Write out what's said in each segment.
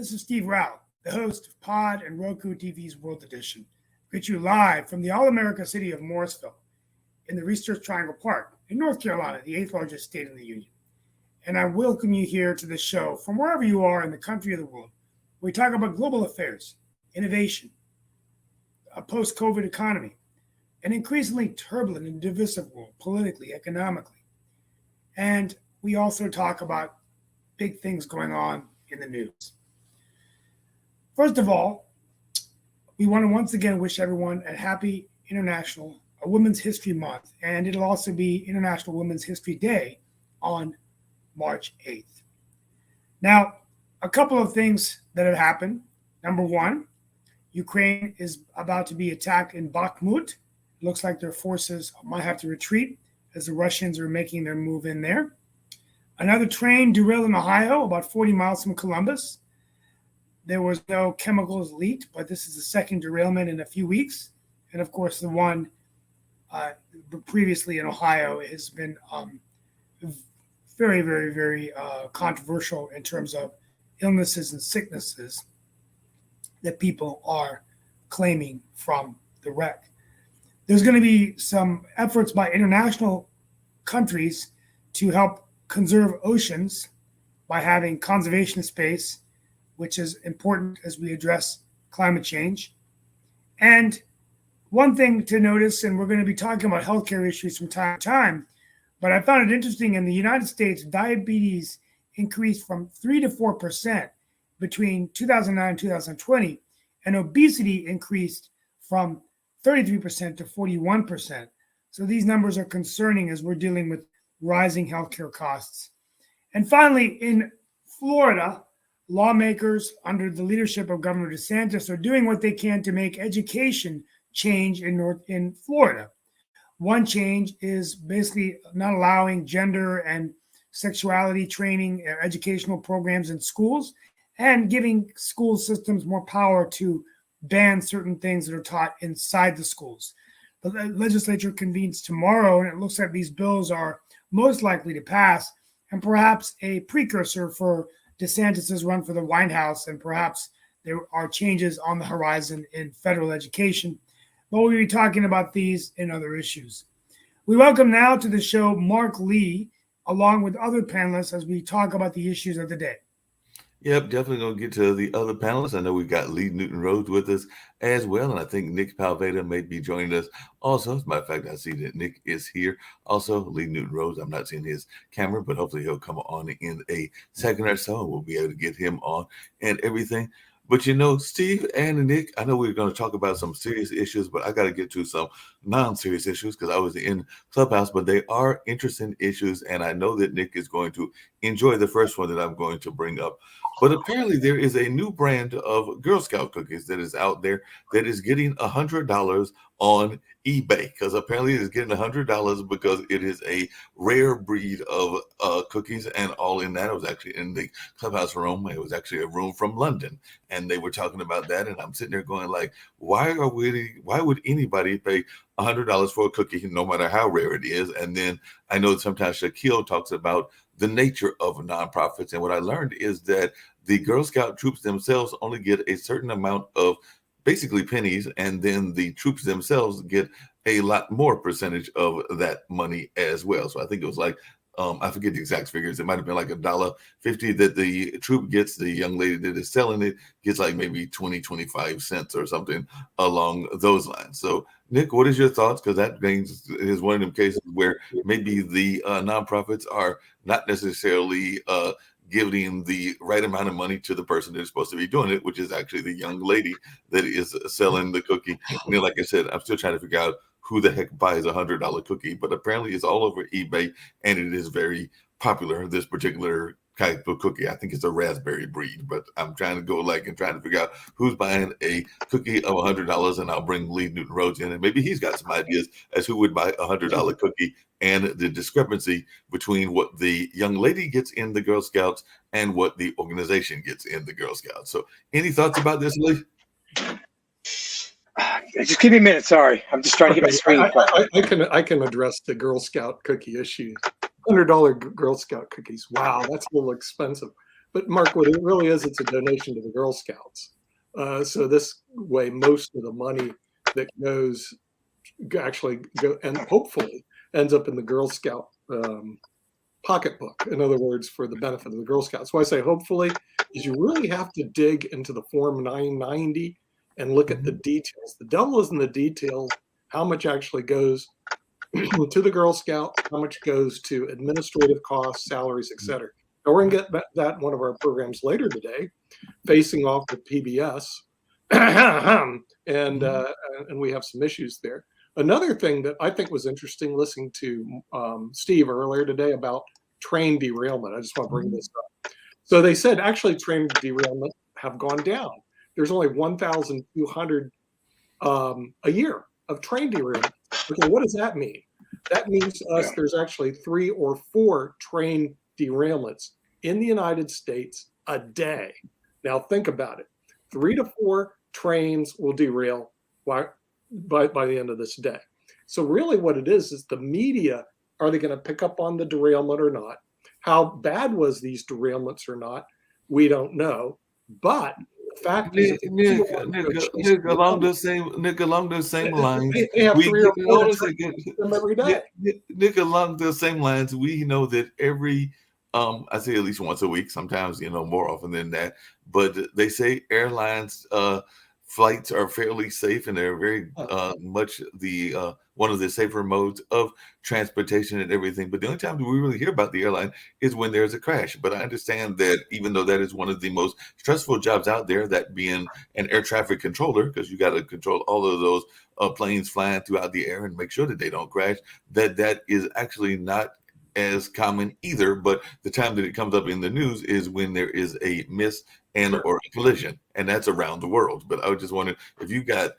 This is Steve Rao, the host of Pod and Roku TV's World Edition. Greet you live from the All-America city of Morrisville in the Research Triangle Park in North Carolina, the eighth largest state in the Union. And I welcome you here to the show from wherever you are in the country or the world. We talk about global affairs, innovation, a post-COVID economy, an increasingly turbulent and divisive world, politically, economically. And we also talk about big things going on in the news. First of all, we want to once again wish everyone a happy Women's History Month, and it'll also be International Women's History Day on March 8th. Now, a couple of things that have happened. Number one, Ukraine is about to be attacked in Bakhmut. Looks like their forces might have to retreat as the Russians are making their move in there. Another train derailed in Ohio, about 40 miles from Columbus. There was no chemicals leaked, but this is the second derailment in a few weeks. And of course, the one previously in Ohio has been very, very, very controversial in terms of illnesses and sicknesses that people are claiming from the wreck. There's going to be some efforts by international countries to help conserve oceans by having conservation space, which is important as we address climate change. And one thing to notice, and we're going to be talking about healthcare issues from time to time, but I found it interesting in the United States, diabetes increased from 3 to 4% between 2009 and 2020, and obesity increased from 33% to 41%. So these numbers are concerning as we're dealing with rising healthcare costs. And finally, in Florida, lawmakers under the leadership of Governor DeSantis are doing what they can to make education change in Florida. One change is basically not allowing gender and sexuality training, educational programs in schools, and giving school systems more power to ban certain things that are taught inside the schools. The legislature convenes tomorrow, and it looks like these bills are most likely to pass, and perhaps a precursor for DeSantis' run for the White House, and perhaps there are changes on the horizon in federal education. But we'll be talking about these and other issues. We welcome now to the show Mark Lee, along with other panelists, as we talk about the issues of the day. Yep, definitely going to get to the other panelists. I know we've got Lee Newton Rhodes with us as well, and I think Nick Palveda may be joining us also. As a matter of fact, I see that Nick is here. Also, Lee Newton Rhodes, I'm not seeing his camera, but hopefully he'll come on in a second or so, and we'll be able to get him on and everything. But Steve and Nick, I know we're going to talk about some serious issues, but I got to get to some non-serious issues because I was in Clubhouse, but they are interesting issues, and I know that Nick is going to enjoy the first one that I'm going to bring up. But apparently there is a new brand of Girl Scout cookies that is out there that is getting $100 on eBay, because apparently it is getting $100 because it is a rare breed of cookies and all in that. I was actually in the Clubhouse room. It was actually a room from London, and they were talking about that. And I'm sitting there going like, why would anybody pay $100 for a cookie, no matter how rare it is? And then I know sometimes Shaquille talks about the nature of nonprofits. And what I learned is that the Girl Scout troops themselves only get a certain amount of basically pennies, and then the troops themselves get a lot more percentage of that money as well. So I think it was like, I forget the exact figures. It might have been like $1.50 that the troop gets. The young lady that is selling it gets like maybe 25 cents or something along those lines. So Nick, what is your thoughts? Because that is one of them cases where maybe the nonprofits are not necessarily giving the right amount of money to the person that is supposed to be doing it, which is actually the young lady that is selling the cookie. And like I said, I'm still trying to figure out who the heck buys $100 cookie, but apparently it's all over eBay, and it is very popular, this particular type of cookie. I think it's a raspberry breed, but I'm trying to go and trying to figure out who's buying a cookie of $100, and I'll bring Lee Newton Rhodes in, and maybe he's got some ideas as who would buy a $100 cookie and the discrepancy between what the young lady gets in the Girl Scouts and what the organization gets in the Girl Scouts. So any thoughts about this, Lee? Just give me a minute. Sorry, I'm just trying to get my screen. I can address the Girl Scout cookie issue. $100 Girl Scout cookies. Wow, that's a little expensive. But Mark, what it really is, it's a donation to the Girl Scouts. So this way, most of the money that goes actually go and hopefully ends up in the Girl Scout pocketbook. In other words, for the benefit of the Girl Scouts. Why I say hopefully is you really have to dig into the Form 990 and look at the details. The devil is in the details. How much actually goes to the Girl Scout? How much goes to administrative costs, salaries, etc. Now we're going to get that in one of our programs later today, facing off with PBS, and we have some issues there. Another thing that I think was interesting, listening to Steve earlier today about train derailment. I just want to bring this up. So they said actually train derailment have gone down. There's only 1,200 a year of train derailment. Okay, what does that mean? That means to us there's actually 3 or 4 train derailments in the United States a day. Now think about it. 3 to 4 trains will derail by the end of this day. So really what it is the media, are they going to pick up on the derailment or not? How bad was these derailments or not? We don't know. But the fact is, Nick, along those same lines, they have 3 or 4 them every day. Nick, along those same lines, we know that every I say at least once a week, sometimes more often than that. But they say airlines flights are fairly safe, and they're very much the one of the safer modes of transportation and everything. But the only time we really hear about the airline is when there's a crash. But I understand that even though that is one of the most stressful jobs out there, that being an air traffic controller, because you got to control all of those planes flying throughout the air and make sure that they don't crash, that is actually not as common either. But the time that it comes up in the news is when there is a miss and or a collision, and that's around the world. But I was just wondering, if you got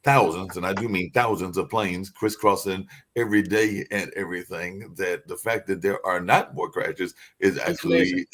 thousands, and I do mean thousands of planes crisscrossing every day and everything, that the fact that there are not more crashes is actually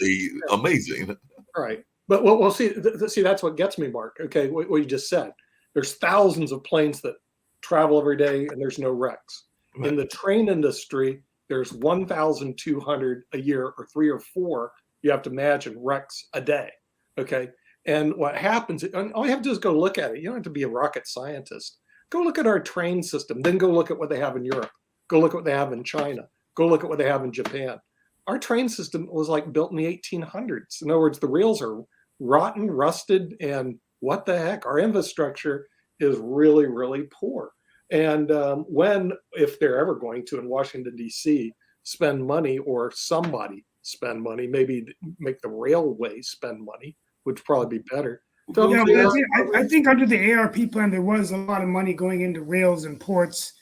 amazing. Right. But we'll see, that's what gets me, Mark. Okay, what you just said. There's thousands of planes that travel every day and there's no wrecks. Right. In the train industry, there's 1,200 a year, or 3 or 4, you have to imagine, wrecks a day. Okay. And what happens, all you have to do is go look at it. You don't have to be a rocket scientist. Go look at our train system, then go look at what they have in Europe. Go look at what they have in China. Go look at what they have in Japan. Our train system was like built in the 1800s. In other words, the rails are rotten, rusted, and what the heck? Our infrastructure is really, really poor. And if they're ever going to, in Washington, D.C., spend money, or somebody spend money, maybe make the railway spend money, which would probably be better. Yeah, I think under the ARP plan, there was a lot of money going into rails and ports.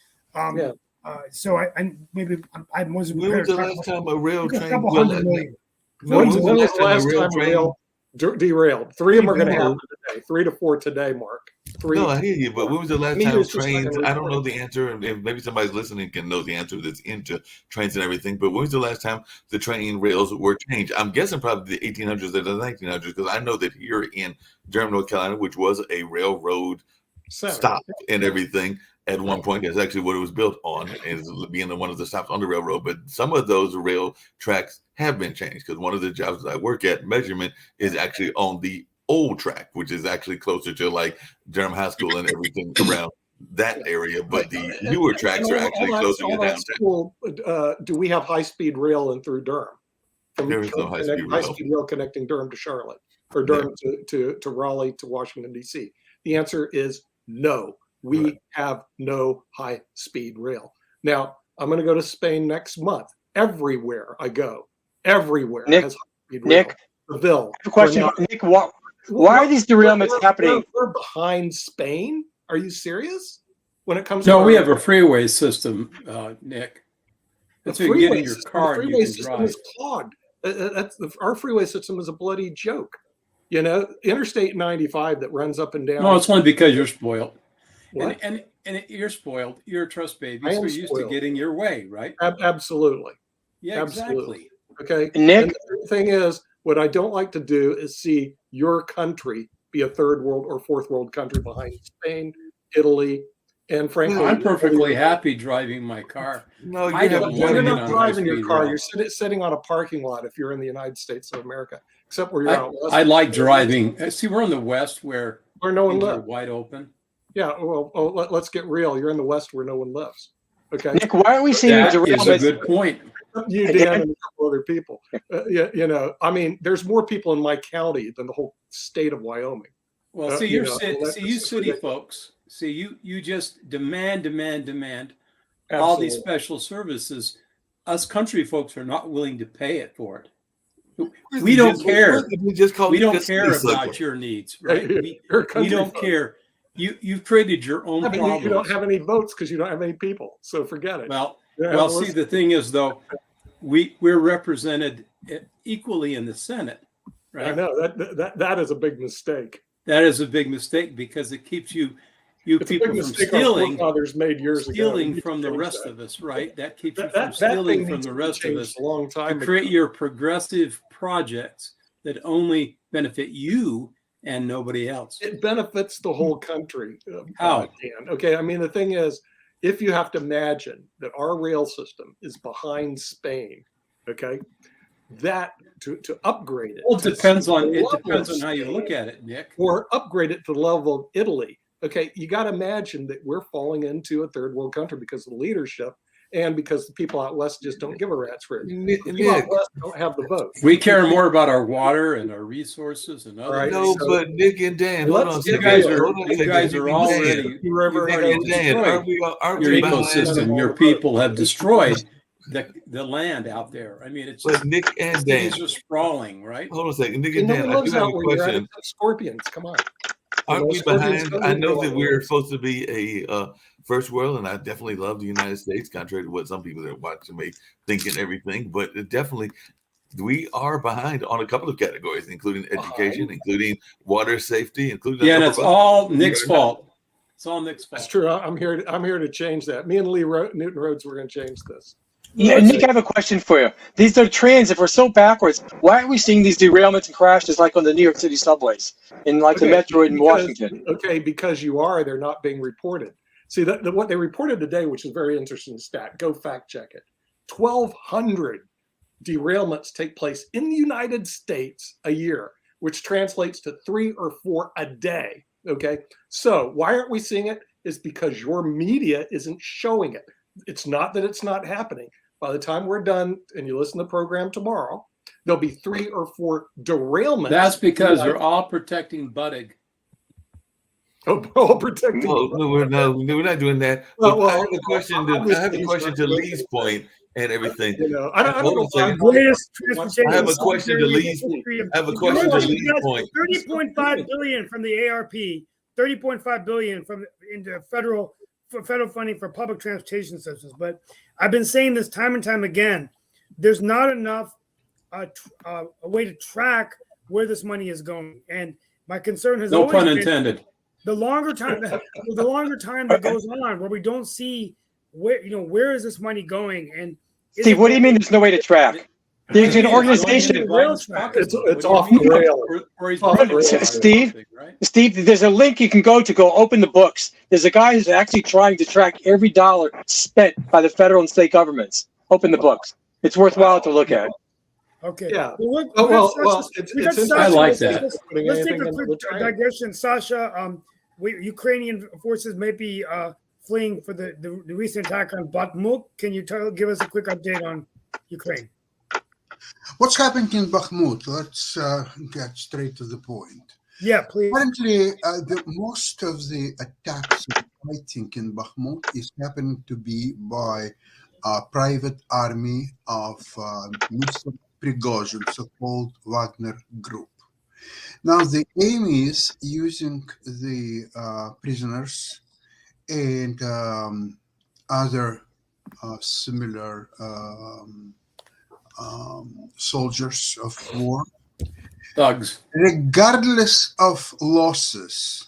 So I wasn't prepared. When was the last time a rail train? When was the last time a rail derailed? 3 of them are going to happen today. 3 to 4 today, Mark. 3. No, I hear you, but when was the last time trains? I don't know the answer, and maybe somebody's listening can know the answer that's into trains and everything. But when was the last time the train rails were changed? I'm guessing probably the 1800s or the 1900s, because I know that here in Durham, North Carolina, which was a railroad stop and everything at one point, that's actually what it was built on, is being one of the stops on the railroad. But some of those rail tracks have been changed, because one of the jobs that I work at, measurement, is actually on the old track, which is actually closer to like Durham High School and everything around that area. But the newer tracks are actually closer to downtown. Do we have high-speed rail in through Durham? There is no high-speed rail connecting Durham to Charlotte, or Durham to Raleigh to Washington, D.C. The answer is no. We have no high-speed rail. Now, I'm going to go to Spain next month. Everywhere I go, everywhere has high-speed rail. Nick, Seville. I have a question. Nick, why are these derailments happening? We're behind Spain. Are you serious? When it comes to we have a freeway system, Nick. That's where you get in your car and you can drive. Is clogged. Our freeway system is a bloody joke. You know, Interstate 95 that runs up and down. No, it's only because you're spoiled. What? And you're spoiled. You're a trust baby. So you're used to getting your way, right? Absolutely. Yeah, absolutely. Exactly. Okay. Nick? And the thing is, what I don't like to do is see your country be a third world or fourth world country behind Spain, Italy, and frankly, I'm perfectly happy driving my car. No, you're not driving your car. You're sitting on a parking lot if you're in the United States of America. except where you're out west. I like driving. See, we're in the West where where no one things are lives. wide open. Yeah, well, let's get real. You're in the West where no one lives. Okay, Nick, why are we seeing That is a derailments? good point. you, Dan, and a couple other people. You know, I mean, there's more people in my county than the whole state of Wyoming. Well, see, you you're know, that's see, you just city ridiculous. folks. See, you just demand all Absolutely. these special services. Us country folks are not willing to pay it for it. We don't care. We just call We it don't custody care sucker. about your needs, right? We You're a country don't folk. care. You've created your own I mean, problems. you don't have any votes because you don't have any people. So forget it. Well, You don't have well, to see, listen. the thing is, though, we're represented equally in the Senate, I right? know that is a big mistake. That is a big mistake because it keeps you It's a people big from mistake our stealing forefathers made years ago. stealing We from the changed rest that. of us, right? That keeps you That, from that stealing thing from needs the to be rest of changed us a long to time create ago. your progressive projects that only benefit you and nobody else. It benefits the whole country. How? Dan. Okay, I mean, the thing is, if you have to imagine that our rail system is behind Spain, okay, that to upgrade it. Well, it to depends the on level of how you Spain, look at it, Nick. or upgrade it to the level of Italy. Okay, you got to imagine that we're falling into a third world country because of the leadership and because the people out west just don't give a rat's for it. Nick, The people out Nick, west don't have the vote. We care more about our water and our resources and other Right. no, things. but Nick and Dan, hold Let's on a get second. You guys real. are Hold on a you second. guys Nick are and Dan. already River, Nick already and Dan, destroyed aren't your we behind? ecosystem. Your people have destroyed the land out there. I mean, it's But Nick and Dan, cities are sprawling, right? hold on a second. Nick And and no Dan, one I do lives have out a where you're at. question. It's scorpions. Come on. Aren't we Scorpions behind? don't I live know there. that we're supposed to be a first world, and I definitely love the United States, contrary to what some people that are watching may think and everything. But it definitely, we are behind on a couple of categories, including education, including water safety, including. Yeah, and a it's number of all Nick's fault. It's all Nick's fault. That's true. I'm here to change that. Me and Newton Rhodes, we're going to change this. Yeah, Nick, I have a question for you. These are trains. If we're so backwards, why are we seeing these derailments and crashes like on the New York City subways in like the metro in Washington? Okay, because they're not being reported. See, what they reported today, which is a very interesting stat, go fact check it. 1,200 derailments take place in the United States a year, which translates to 3 or 4 a day. Okay, so why aren't we seeing it? Is because your media isn't showing it. It's not that it's not happening. By the time we're done and you listen to the program tomorrow, there'll be 3 or 4 derailments. That's because they're all protecting Buttigieg. all protected. No, we're not doing that. Well, I have a question. I have a question to Lee's point and everything. You know, I don't Hold on a know second. why- Greatest transportation. I have a question to Lee's. I have a question to Lee's point. 30.5 billion from the ARP, 30.5 billion from into federal funding for public transportation systems. But I've been saying this time and time again. There's not enough a way to track where this money is going, and my concern has No always pun been intended. the longer time that goes on, where we don't see where is this money going, and is Steve, it what do you mean going- there's no way to track? There's an organization. It's off the rail. Steve? Steve, there's a link you can go open the books. There's a guy who's actually trying to track every dollar spent by the federal and state governments. Open the books. It's worthwhile to look at. Okay. Yeah. Well, it's I like that. Let's take a quick digression, Sasha. Ukrainian forces may be fleeing for the recent attack on Bakhmut. Can you give us a quick update on Ukraine? What's happening in Bakhmut? Let's get straight to the point. Yeah, please. Currently, most of the attacks and fighting in Bakhmut is happening to be by private army of Mr. Prigozhin, so-called Wagner Group. Now, the aim is using the prisoners and other similar soldiers of war. Thugs. Regardless of losses,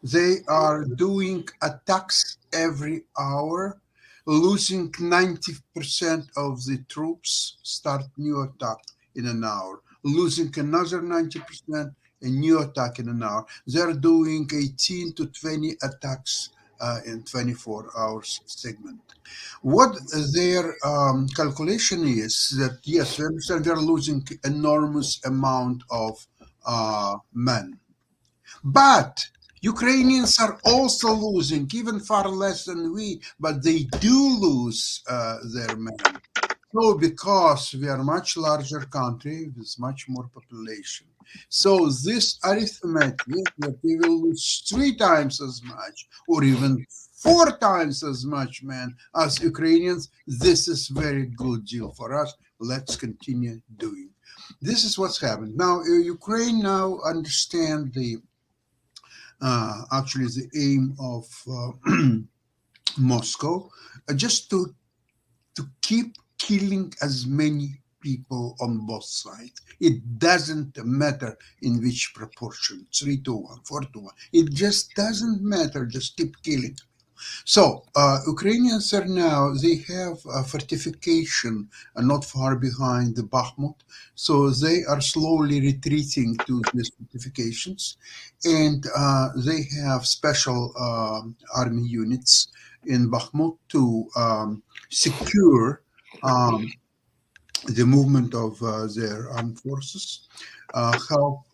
they are doing attacks every hour, losing 90% of the troops, start new attack in an hour, losing another 90%, a new attack in an hour. They're doing 18 to 20 attacks in 24 hours segment. What their calculation is that, yes, we understand they're losing enormous amount of men. But Ukrainians are also losing, even far less than we, but they do lose their men. So because we are a much larger country with much more population, so this arithmetic that we will lose 3 times as much or even 4 times as much men as Ukrainians, this is very good deal for us. Let's continue doing. This is what's happened. Now, Ukraine now understand the actually the aim of Moscow, just to keep killing as many people on both sides. It doesn't matter in which proportion, 3-1, 4-1. It just doesn't matter, just keep killing. So Ukrainians are now, they have a fortification not far behind the Bakhmut. So they are slowly retreating to these fortifications. And they have special army units in Bakhmut to secure the movement of their armed forces, help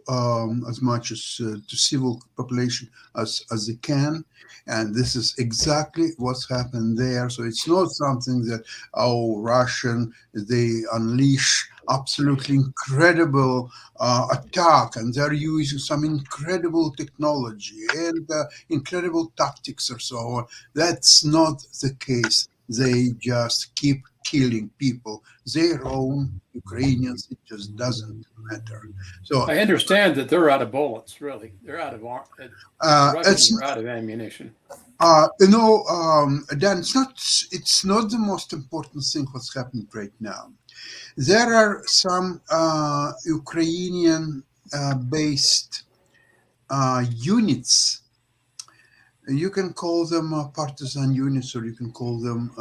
as much as to civil population as they can. And this is exactly what's happened there. So it's not something that, Russian, they unleash absolutely incredible attack, and they're using some incredible technology and incredible tactics or so on. That's not the case. They just keep killing people, their own Ukrainians. It just doesn't matter. So I understand that they're out of bullets. Really, they're out of Russians are out of ammunition. Dan, it's not the most important thing what's happening right now. There are some Ukrainian based units. You can call them partisan units, or you can call them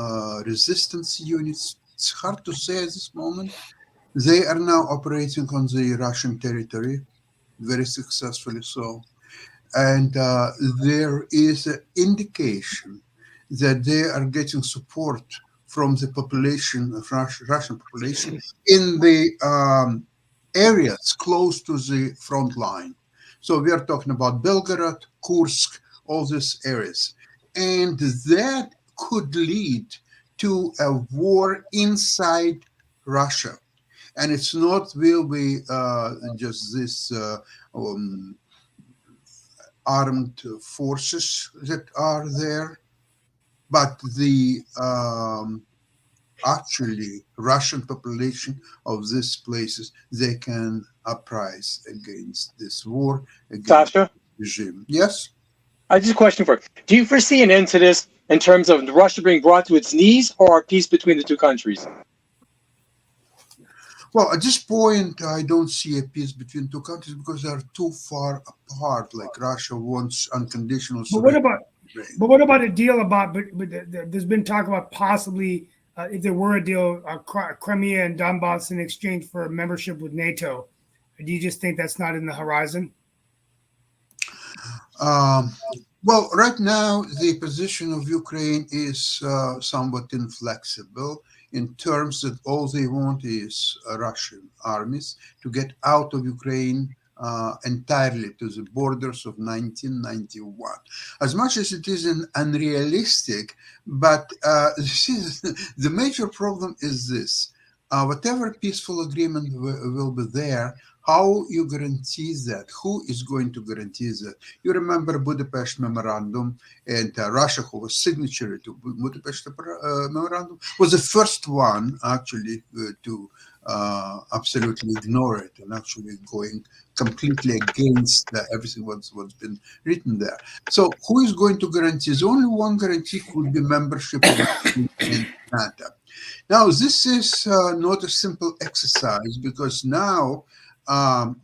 resistance units. It's hard to say at this moment. They are now operating on the Russian territory, very successfully so. And there is an indication that they are getting support from the population, of Russian population, in the areas close to the front line. So we are talking about Belgorod, Kursk, all these areas. And that could lead to a war inside Russia. And it's not will be just this armed forces that are there, but the actually Russian population of these places, they can uprise against this war, against Sasha, the regime. Yes? I just a question for you. Do you foresee an end to this in terms of Russia being brought to its knees, or peace between the two countries? Well, at this point, I don't see a peace between two countries because they are too far apart. Like Russia wants unconditional But what about a deal about? But there's been talk about possibly if there were a deal, Crimea and Donbass in exchange for membership with NATO. Do you just think that's not in the horizon? Well, right now, the position of Ukraine is somewhat inflexible in terms that all they want is Russian armies to get out of Ukraine entirely to the borders of 1991. As much as it is unrealistic, but the major problem is this. Whatever peaceful agreement will be there, how you guarantee that? Who is going to guarantee that? You remember Budapest Memorandum, and Russia, who was signatory to Budapest Memorandum, was the first one actually to absolutely ignore it and actually going completely against everything what's been written there. So who is going to guarantee? The only one guarantee could be membership in NATO. Now, this is not a simple exercise because now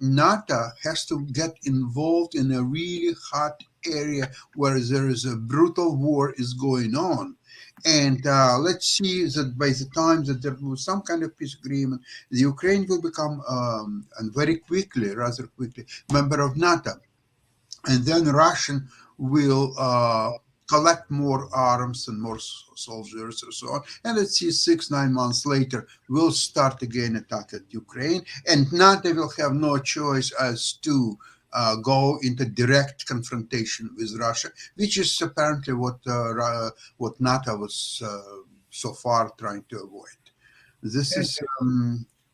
NATO has to get involved in a really hot area where there is a brutal war is going on. And let's see that by the time that there was some kind of peace agreement, the Ukraine will become, and very quickly, rather quickly, member of NATO. And then Russia will collect more arms and more soldiers and so on. And let's see, 6-9 months later, we'll start again attack at Ukraine. And now they will have no choice as to go into direct confrontation with Russia, which is apparently what NATO was so far trying to avoid. This is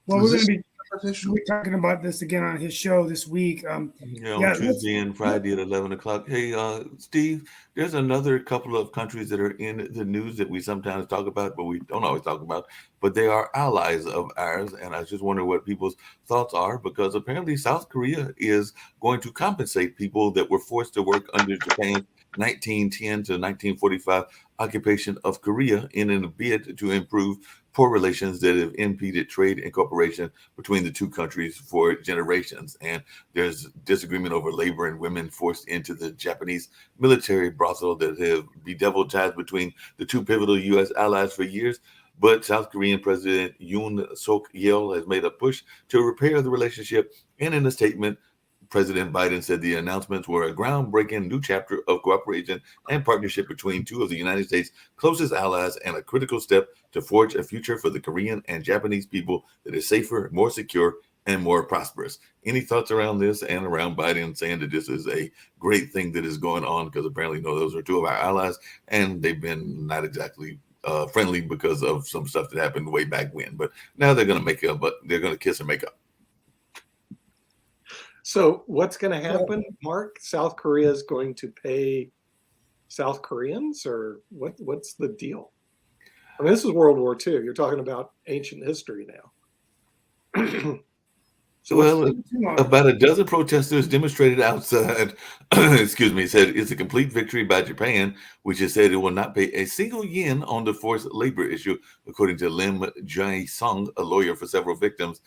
Well, we're going to be position. we're talking about this again on his show this week. On let's- Tuesday and Friday at 11 o'clock. Hey, Steve, there's another couple of countries that are in the news that we sometimes talk about, but we don't always talk about. But they are allies of ours, and I just wonder what people's thoughts are, because apparently South Korea is going to compensate people that were forced to work under Japan's 1910 to 1945 occupation of Korea in a bid to improve poor relations that have impeded trade and cooperation between the two countries for generations. And there's disagreement over labor and women forced into the Japanese military brothel that have bedeviled ties between the two pivotal U.S. allies for years. But South Korean President Yoon Suk Yeol has made a push to repair the relationship. And in a statement, President Biden said the announcements were a groundbreaking new chapter of cooperation and partnership between two of the United States' closest allies, and a critical step to forge a future for the Korean and Japanese people that is safer, more secure, and more prosperous. Any thoughts around this and around Biden saying that this is a great thing that is going on? Because apparently, those are two of our allies, and they've been not exactly friendly because of some stuff that happened way back when. But now they're going to make up, but they're going to kiss and make up. So what's going to happen, Mark? South Korea is going to pay South Koreans, or what's the deal? I mean, this is World War II. You're talking about ancient history now. Well, about a dozen protesters demonstrated outside, excuse me, said it's a complete victory by Japan, which has said it will not pay a single yen on the forced labor issue, according to Lim Jae-sung, a lawyer for several victims,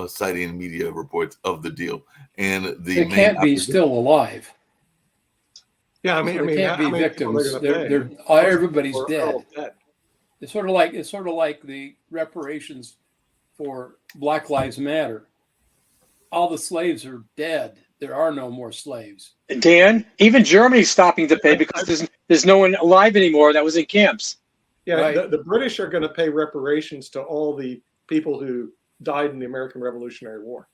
citing media reports of the deal. And They can't be still alive. Yeah, They can't be victims. Everybody's dead. It's sort of like the reparations for Black Lives Matter. All the slaves are dead. There are no more slaves. Dan, even Germany's stopping to pay because there's no one alive anymore that was in camps. Yeah, Right. the British are going to pay reparations to all the people who died in the American Revolutionary War.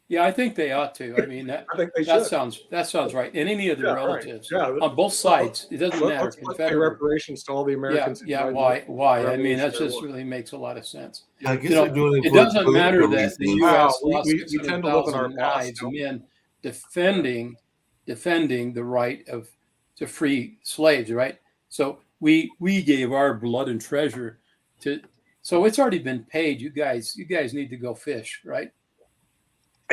Yeah, I think they ought to. I mean, I think they that should. sounds right. And any of their Yeah, right. relatives Yeah. on both sides. It doesn't matter. Let's pay Confederate. reparations to all the Americans. who Yeah. died in Why? the Why? I mean, that Revolutionary just War. really makes a lot of sense. I guess You know, they're doing It for doesn't matter political that the reasons. U.S. Wow, lost we tend to live in our 600,000 past, lives don't of we? men defending the right to free slaves, right? So we gave our blood and treasure to. So it's already been paid. You guys need to go fish, right?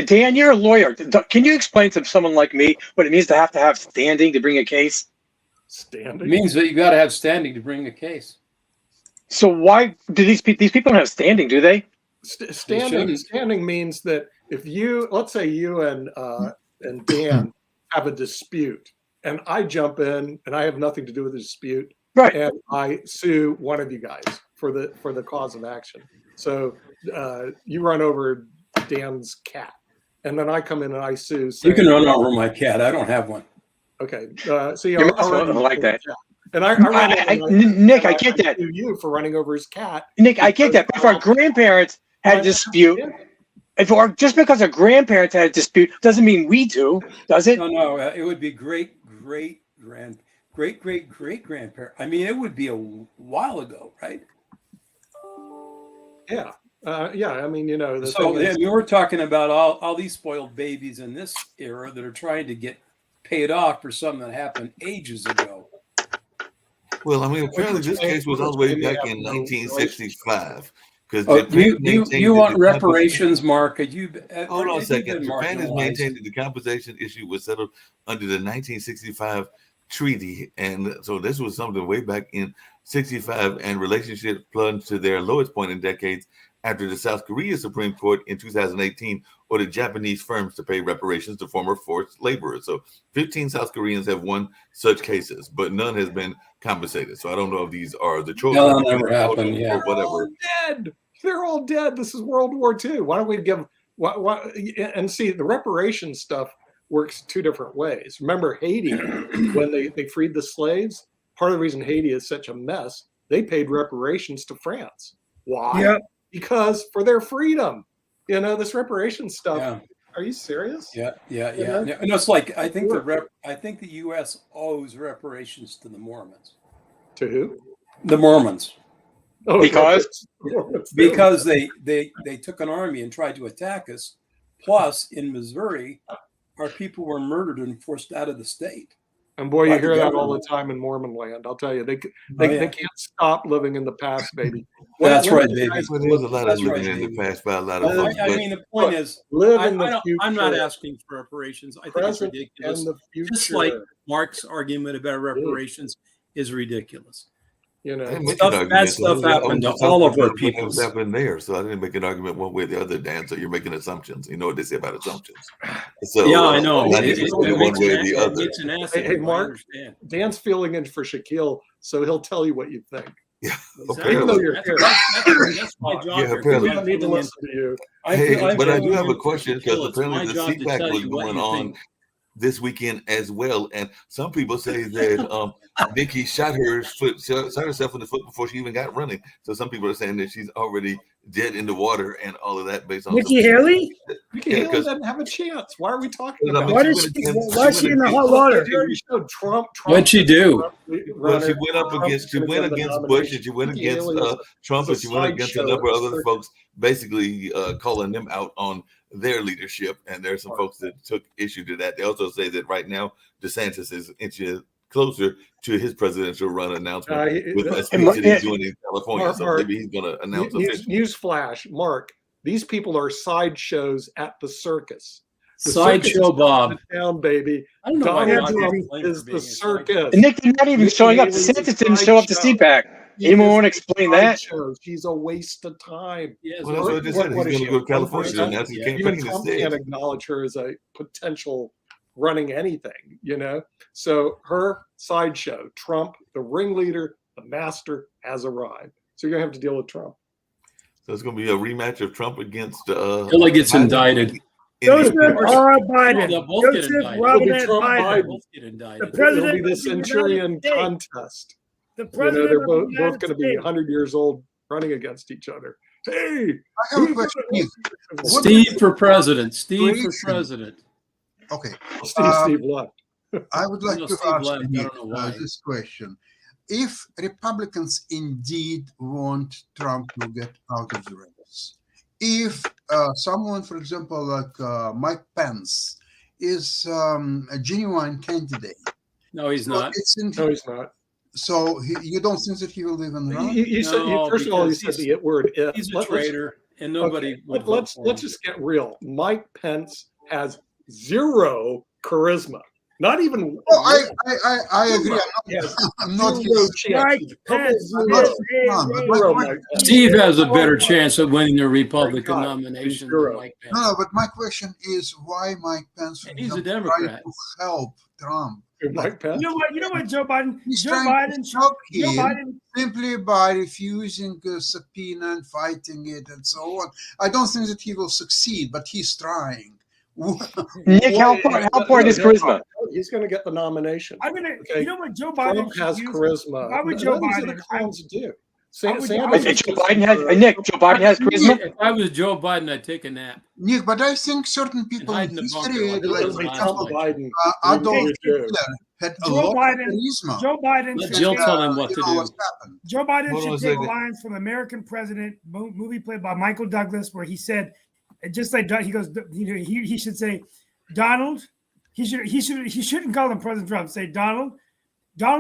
Dan, you're a lawyer. Can you explain to someone like me what it means to have standing to bring a case? It Standing. means that you got to have standing to bring a case. So why do these people don't have standing? Do they? shouldn't. Standing means that if let's say you and Dan have a dispute, and I jump in and I have nothing to do with the dispute, Right. and I sue one of you guys for the cause of action. So you run over Dan's cat, and then I come in and I sue. You saying, can run over my cat. I don't have one. Okay. See, You're also like that. And I ran over Nick, I get that. sue you for running over his cat. Nick, I get that. But if our grandparents had a dispute, just because our grandparents had a dispute doesn't mean we do, does it? No. It would be great grandparent. I mean, it would be a while ago, right? Yeah. I mean, the So thing is- we're talking about all these spoiled babies in this era that are trying to get paid off for something that happened ages ago. Well, I mean, apparently this case was all the way Which back may in have no 1965. Because You want reparations, Mark? Hold on a second. Japan has maintained that the compensation issue was settled under the 1965 treaty. And so this was something way back in 65, and relationships plunged to their lowest point in decades after the South Korea Supreme Court in 2018 ordered Japanese firms to pay reparations to former forced laborers. So 15 South Koreans have won such cases, but none has been compensated. So I don't know if these are the children No, that never happened, yeah. or whatever. Dead. They're all dead. This is World War II. Why don't we give? And see, the reparations stuff works two different ways. Remember Haiti when they freed the slaves? part of the reason Haiti is such a mess, they paid reparations to France. Why? Yep. Because for their freedom. You know, this reparations stuff. Yeah. Are you serious? Yeah. You know? No, it's like I think the U.S. owes reparations to the Mormons. To who? The Mormons, Oh, because they took an army and tried to attack us. Plus, in Missouri, our people were murdered and forced out of the state. And boy, you Like the hear that all government. the time in Mormon land. I'll tell you, they yeah. can't stop living in the past, baby. That's right, the baby. guys Well, there's a lot of That's living right, in the David. past by a lot of I- folks. I but mean, the point is, live I, in the I don't, future. I'm not asking for reparations. I think it's Present ridiculous. and the future. Just like Mark's argument about reparations is ridiculous. you I know, didn't make Stuff- an argument. bad So stuff I was happened to just all talking of our about what peoples. was happening there. So I didn't make an argument one way or the other, Dan. So you're making assumptions. You know what they say about assumptions. So Yeah, I know. not It- necessarily it one makes way an or the ass- other. It makes an ass Hey, of you, I Mark. understand. Dan's filling in for Shaquille, so he'll tell you what you think. Exactly. Even though you're That's, here. that's my job. Yeah, here, apparently. We because don't need to I'm listen to you. Hey, but I do have a filling in question for because Shaquille. It's apparently my the job to CPAC tell was you what going you on think. this weekend as well, and some people say that Nikki shot herself in the foot before she even got running. So some people are saying that she's already dead in the water and all of that based on Nikki Haley? Nikki Yeah, Haley 'cause- doesn't have a chance. Why are we talking Well, I about mean, Why it? is went she? against- Why is she in the went hot against- water? You already showed Trump. What'd she do? Well, she went up against Bush, and she went against Trump, and she went against a number of other folks, basically calling them out on their leadership. And there's some folks that took issue to that. They also say that right now DeSantis is inching closer to his presidential run announcement with a speech that he's doing in California. So Mark, maybe he's going to announce officially. News flash, Mark. These people are sideshows at the circus. The circus Sideshow is Bob. coming down, baby. I don't know why Donald Bob Trump gets blamed is for being the a circus. And Nick, they're not even Nikki showing up. Haley's DeSantis a didn't show up to sideshow. CPAC. Anyone want to explain that? Sideshow. She's a waste of time. Yes, Well, that's what I just said. He's What is going to she, go to California one and announce his Yeah. Even campaign Trump can't instead. acknowledge her as a potential running anything, you know? So her sideshow, Trump, the ringleader, the master, has arrived. So you're going to have to deal with Trump. So it's going to be a rematch of Trump against. Till he gets Biden indicted. in Joseph the- R. They'll Biden. both get Joseph indicted. Robinette Trump Biden. Biden. Both get indicted. The It'll president be the of the United Centurion States. contest. The You know, president they're of both the United going to be States. 100 years old running against each other. Hey, I have a question. Nick. What Steve for president. Steve for Situation. president. Okay, Steve left. I would like No, to Steve ask left. I Nick don't know why. this question. If Republicans indeed want Trump to get out of the race, if someone, for example, like Mike Pence, is a genuine candidate, No, he's so not. it's in, No, he's not. so you don't think that he will even run? You said, No, first of all, you because said the word if. He's a Let's- traitor, and nobody Okay, would vote let's for him. just get real. Mike Pence has zero charisma. Not even. Oh, I agree. Yes, I'm not zero his, chance. Mike He's a couple Pence I'm not is his a fan, but Zero, my Mike question, Pence. Steve has a better chance of winning the Republican God, nomination he's zero. than Mike Pence. no, but my question is why Mike Pence, for And he's a example, trying Democrat. to help Trump. Mike Pence. You know what? You know what, Joe Biden? He's Joe trying Biden. to stop Joe him Biden. simply by refusing a subpoena and fighting it and so on. I don't think that he will succeed, but he's trying. Nick, how important is charisma? He's going to get the nomination. I'm gonna. Okay. You know what, Joe Biden Trump has should use? charisma. Why would None Joe of these Biden- other clowns do. I would- Sanders Hey, is Joe just, Biden has Nick. Joe Biden has charisma. If I was Joe Biden, I'd take a nap. Nick, but I think certain people hide in in the bunker history, like like Joe for Biden. example, Biden. Adolf really do. Hitler, had a Joe lot Biden- of charisma. Joe Biden. Let should Jill take- tell him what You to know do. what's happened. Joe Biden Hold on a should take second. lines from American President movie played by Michael Douglas, where he said, just like he goes, you know, he should say, Donald. He shouldn't call him President Trump. Say Donald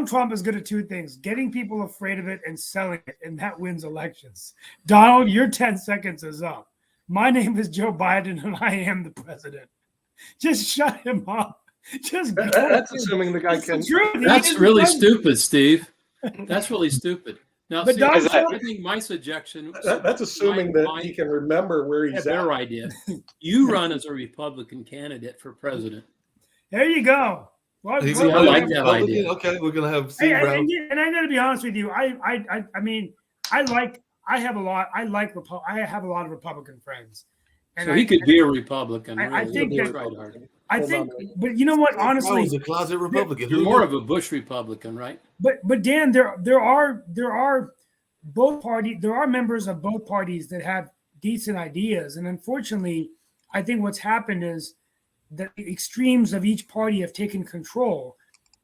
Trump is good at two things: getting people afraid of it and selling it, and that wins elections. Donald, your 10 seconds is up. My name is Joe Biden, and I am the president. Just shut him up. Just go. That's assuming the guy It's can. the truth. He That's is really the president. stupid, Steve. That's really stupid. Now, But see, Donald I Trump- think my suggestion. That's assuming that he can remember where Yeah, he's at. their idea. You run as a Republican candidate for president. There you go. Well, He's I gonna like be that Republican? idea. Okay, we're gonna have Hey, Steve Brown. and I got to be honest with you. I mean, I have a lot of Republican friends, And So he could be a Republican. I Really. think He that- tried hard. I Hold think, on. but you know what? I Honestly, was a closet Republican. You're more of a Bush Republican, right? but Dan, there are both parties. There are members of both parties that have decent ideas, and unfortunately, I think what's happened is that the extremes of each party have taken control,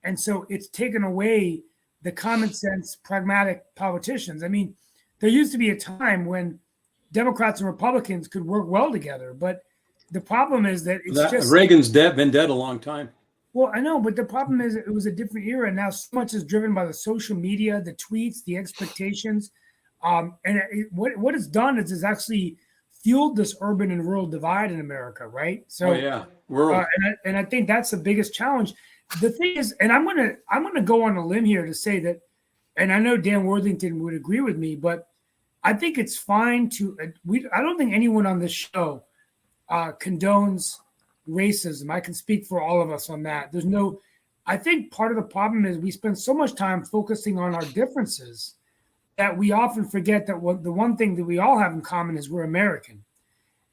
and so it's taken away the common sense, pragmatic politicians. I mean, there used to be a time when Democrats and Republicans could work well together, but the problem is that it's just Reagan's been dead a long time. well, I know, but the problem is it was a different era. Now so much is driven by the social media, the tweets, the expectations, what it's done is it's actually fueled this urban and rural divide in America, right? So, Oh yeah, world. and I think that's the biggest challenge. The thing is, and I'm gonna go on a limb here to say that, and I know Dan Worthington would agree with me, but I think it's fine to I don't think anyone on this show condones racism. I can speak for all of us on that. I think part of the problem is we spend so much time focusing on our differences that we often forget that the one thing that we all have in common is we're American.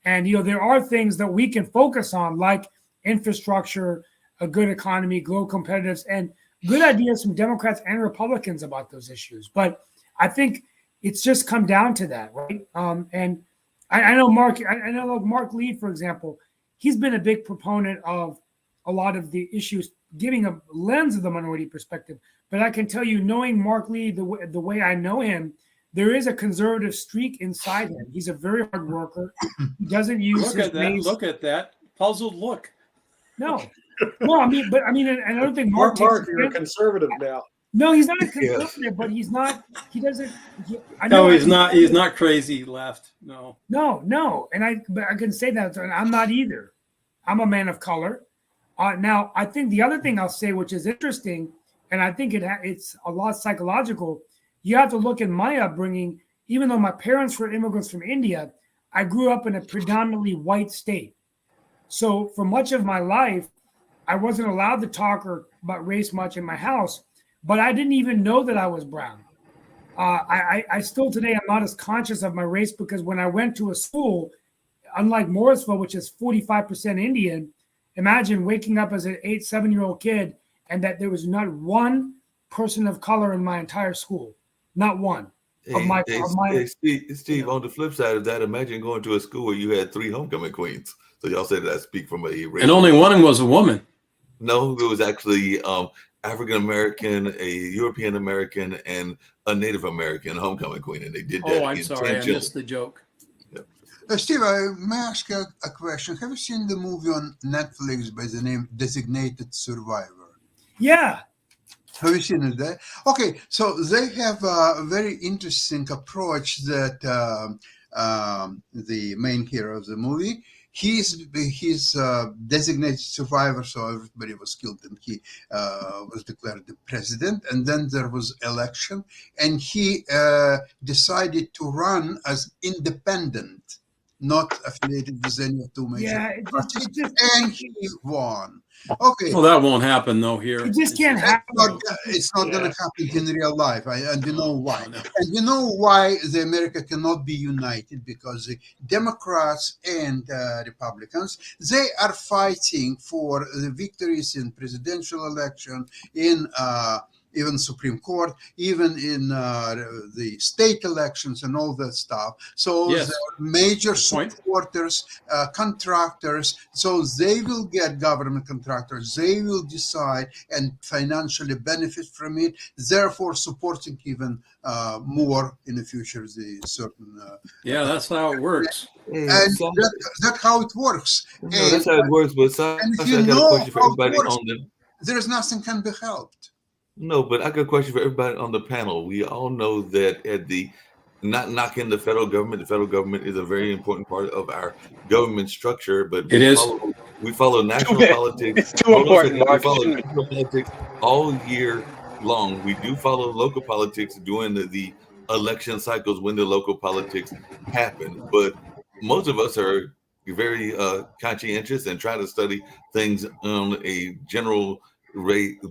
And, there are things that we can focus on, like infrastructure, a good economy, global competitiveness, and good ideas from Democrats and Republicans about those issues. But I think it's just come down to that, right? And I know Mark Lee, for example, he's been a big proponent of a lot of the issues, giving a lens of the minority perspective. But I can tell you, knowing Mark Lee the way I know him, there is a conservative streak inside him. He's a very hard worker. He doesn't use Look at that puzzled look. No, I mean, and I don't think Mark. You're a conservative now. No, he's not a conservative, but he's not. He doesn't. He's not. He's not crazy left. No. No, but I can say that, and I'm not either. I'm a man of color. Now, I think the other thing I'll say, which is interesting, and I think it's a lot psychological. You have to look at my upbringing. Even though my parents were immigrants from India, I grew up in a predominantly white state. So for much of my life, I wasn't allowed to talk about race much in my house, but I didn't even know that I was brown. I still today, I'm not as conscious of my race because when I went to a school, unlike Morrisville, which is 45% Indian, imagine waking up as an 7-year-old kid and that there was not one person of color in my entire school. Not one. Steve, on the flip side of that, imagine going to a school where you had 3 homecoming queens. So y'all say that I speak from a race. And only one was a woman. No, it was actually African American, a European American, and a Native American homecoming queen, and they did that. Oh, I'm sorry, I missed the joke. Steve, may I ask you a question? Have you seen the movie on Netflix by the name Designated Survivor? Yeah. Have you seen it there? Okay, so they have a very interesting approach that the main hero of the movie, he's designated survivor, so everybody was killed and he was declared the president. And then there was election and he decided to run as independent, not affiliated with any of two major parties, and he won. Okay. Well, that won't happen though here. It just can't happen. It's not going to happen in real life, and you know why. No. And you know why the America cannot be united, because the Democrats and Republicans, they are fighting for the victories in presidential election, in even Supreme Court, even in the state elections and all that stuff. So Yes. they're major supporters, contractors. So they will get government contractors. They will decide and financially benefit from it, therefore supporting even more in the future the certain. Yeah, that's how it works. And that's how it works. No, that's how it works. But Sasha, and if I you got a know question for how it everybody works, on the. there is nothing can be helped. No, but I got a question for everybody on the panel. We all know that not knocking the federal government is a very important part of our government structure, but we follow national politics. It's too important, We Mark. follow national politics all year long. We do follow local politics during the election cycles when the local politics happen, but most of us are very conscientious and try to study things on a general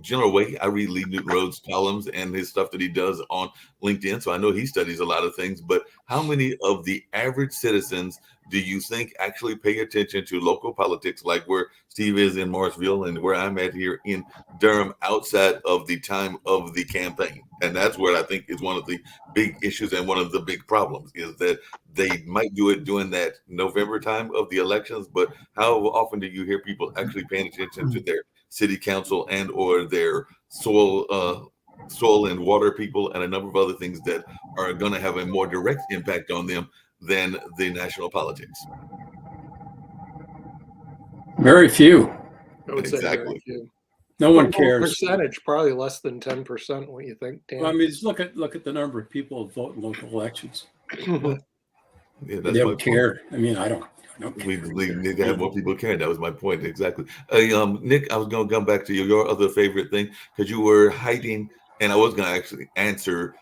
General Way. I read Lee Newton Rhodes' columns and his stuff that he does on LinkedIn, so I know he studies a lot of things. But how many of the average citizens do you think actually pay attention to local politics, like where Steve is in Morrisville and where I'm at here in Durham, outside of the time of the campaign? And that's where I think is one of the big issues and one of the big problems, is that they might do it during that November time of the elections, but how often do you hear people actually paying attention to their city council and or their soil and water people and a number of other things that are going to have a more direct impact on them than the national politics? Very few. I would say Exactly. very few. No one What cares. percentage? Probably less than 10%. What you think, Dan? Well, I mean, just look at the number of people who vote in local elections. Yeah, They that's my don't point. care. I mean, I don't care. We need to have more people caring. That was my point exactly. Nick, I was going to come back to your other favorite thing, because you were hiding, and I was going to actually answer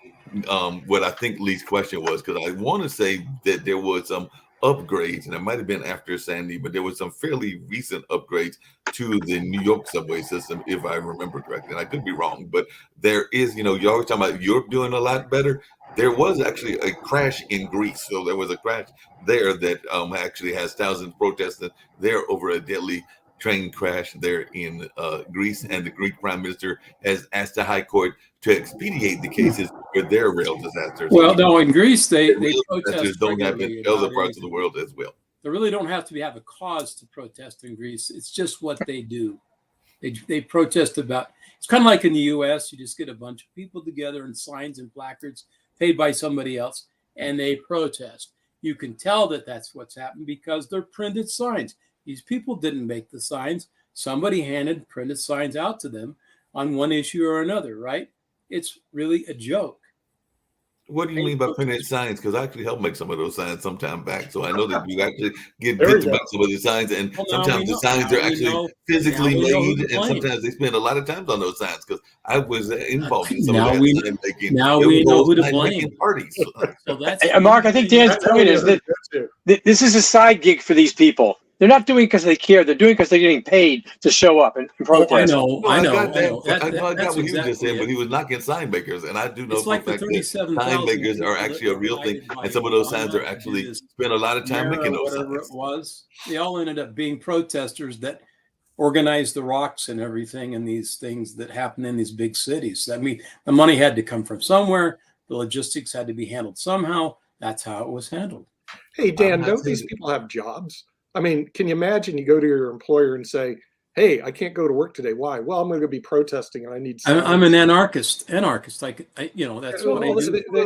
what I think Lee's question was, because I want to say that there was some upgrades, and it might have been after Sandy, but there was some fairly recent upgrades to the New York subway system, if I remember correctly. And I could be wrong, but there is, you're always talking about Europe doing a lot better. There was actually a crash in Greece. So there was a crash there that actually has thousands protesting there over a deadly train crash there in Greece. And the Greek prime minister has asked the High Court to expedite the cases for their rail disasters. Well, no, in Greece, they Rail protest disasters don't happen regularly in other about parts of the anything. world as well. They really don't have to have a cause to protest in Greece. It's just what they do. They protest about. It's kind of like in the U.S. You just get a bunch of people together and signs and placards paid by somebody else, and they protest. You can tell that that's what's happened because they're printed signs. These people didn't make the signs. Somebody handed printed signs out to them on one issue or another, right? It's really a joke. What do you mean by printed signs? Because I actually helped make some of those signs some time back. So I know that you actually get There we bits go. about some of the signs, and Well, now sometimes we the know- signs now are we actually know- physically now we know who made, to and blame. sometimes they spend a lot of time on those signs, because I was involved in some Now of that we- sign making. now There we was know all who to sign-making blame. parties. So that's Mark, I think Dan's point is that this is a side gig for these people. They're not doing it because they care. They're doing it because they're getting paid to show up and Oh, protest. I know. No, I got that. That- I got that's what he was just exactly saying, but it. he was knocking sign makers, and I do know It's for like a the fact that 37,000 sign makers people are that actually a were real thing, invited by and some of those signs Obama are to do actually this spend a lot of time Mayor making or those whatever signs. it was. They all ended up being protesters that organized the rocks and everything and these things that happen in these big cities. I mean, the money had to come from somewhere. The logistics had to be handled somehow. That's how it was handled. Hey, Dan, I'm not don't these saying- people have jobs? I mean, can you imagine you go to your employer and say, hey, I can't go to work today. Why? Well, I'm going to be protesting and I need I'm an signs." anarchist. That's what I Well,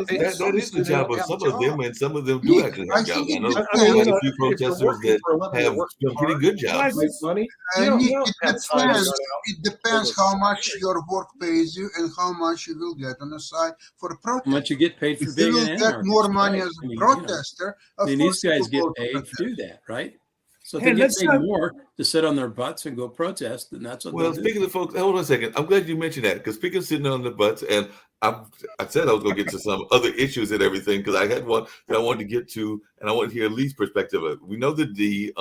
do. That is the job of some of them, and some of them do Nick, actually I have jobs. think I know it I mean, quite you a know, few if you're protesters working that for a living, have you're working some pretty hard, good jobs. make money. You don't Nick, have it time to run depends. out It depends how much your work pays you and how much you will get on the side for a How protest. much you get paid for If you being will an get anarchist? more money right? as I a mean, protester, of these course you guys will get go to paid to protest. do that, right? So if Hey, they get let's paid not- more to sit on their butts and go protest, then that's what Well, they do. speaking of folks, hold on a second. I'm glad you mentioned that, because speaking of sitting on the butts, and I said I was going to get to some other issues and everything, because I had one that I wanted to get to, and I want to hear Lee's perspective of it. We know that the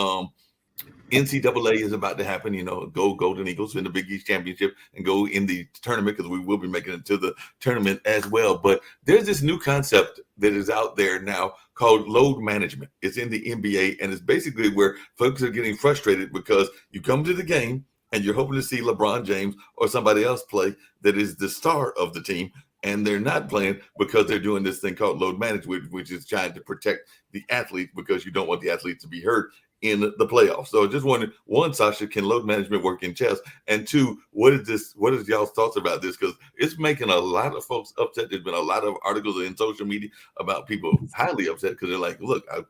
NCAA is about to happen, go Golden Eagles win the Big East Championship and go in the tournament, because we will be making it to the tournament as well. But there's this new concept that is out there now called load management. It's in the NBA, and it's basically where folks are getting frustrated because you come to the game and you're hoping to see LeBron James or somebody else play that is the star of the team, and they're not playing because they're doing this thing called load management, which is trying to protect the athlete, because you don't want the athlete to be hurt in the playoffs. So I just wondered, one, Sasha, can load management work in chess? And two, what is y'all's thoughts about this? Because it's making a lot of folks upset. There's been a lot of articles in social media about people highly upset because they're like, look, I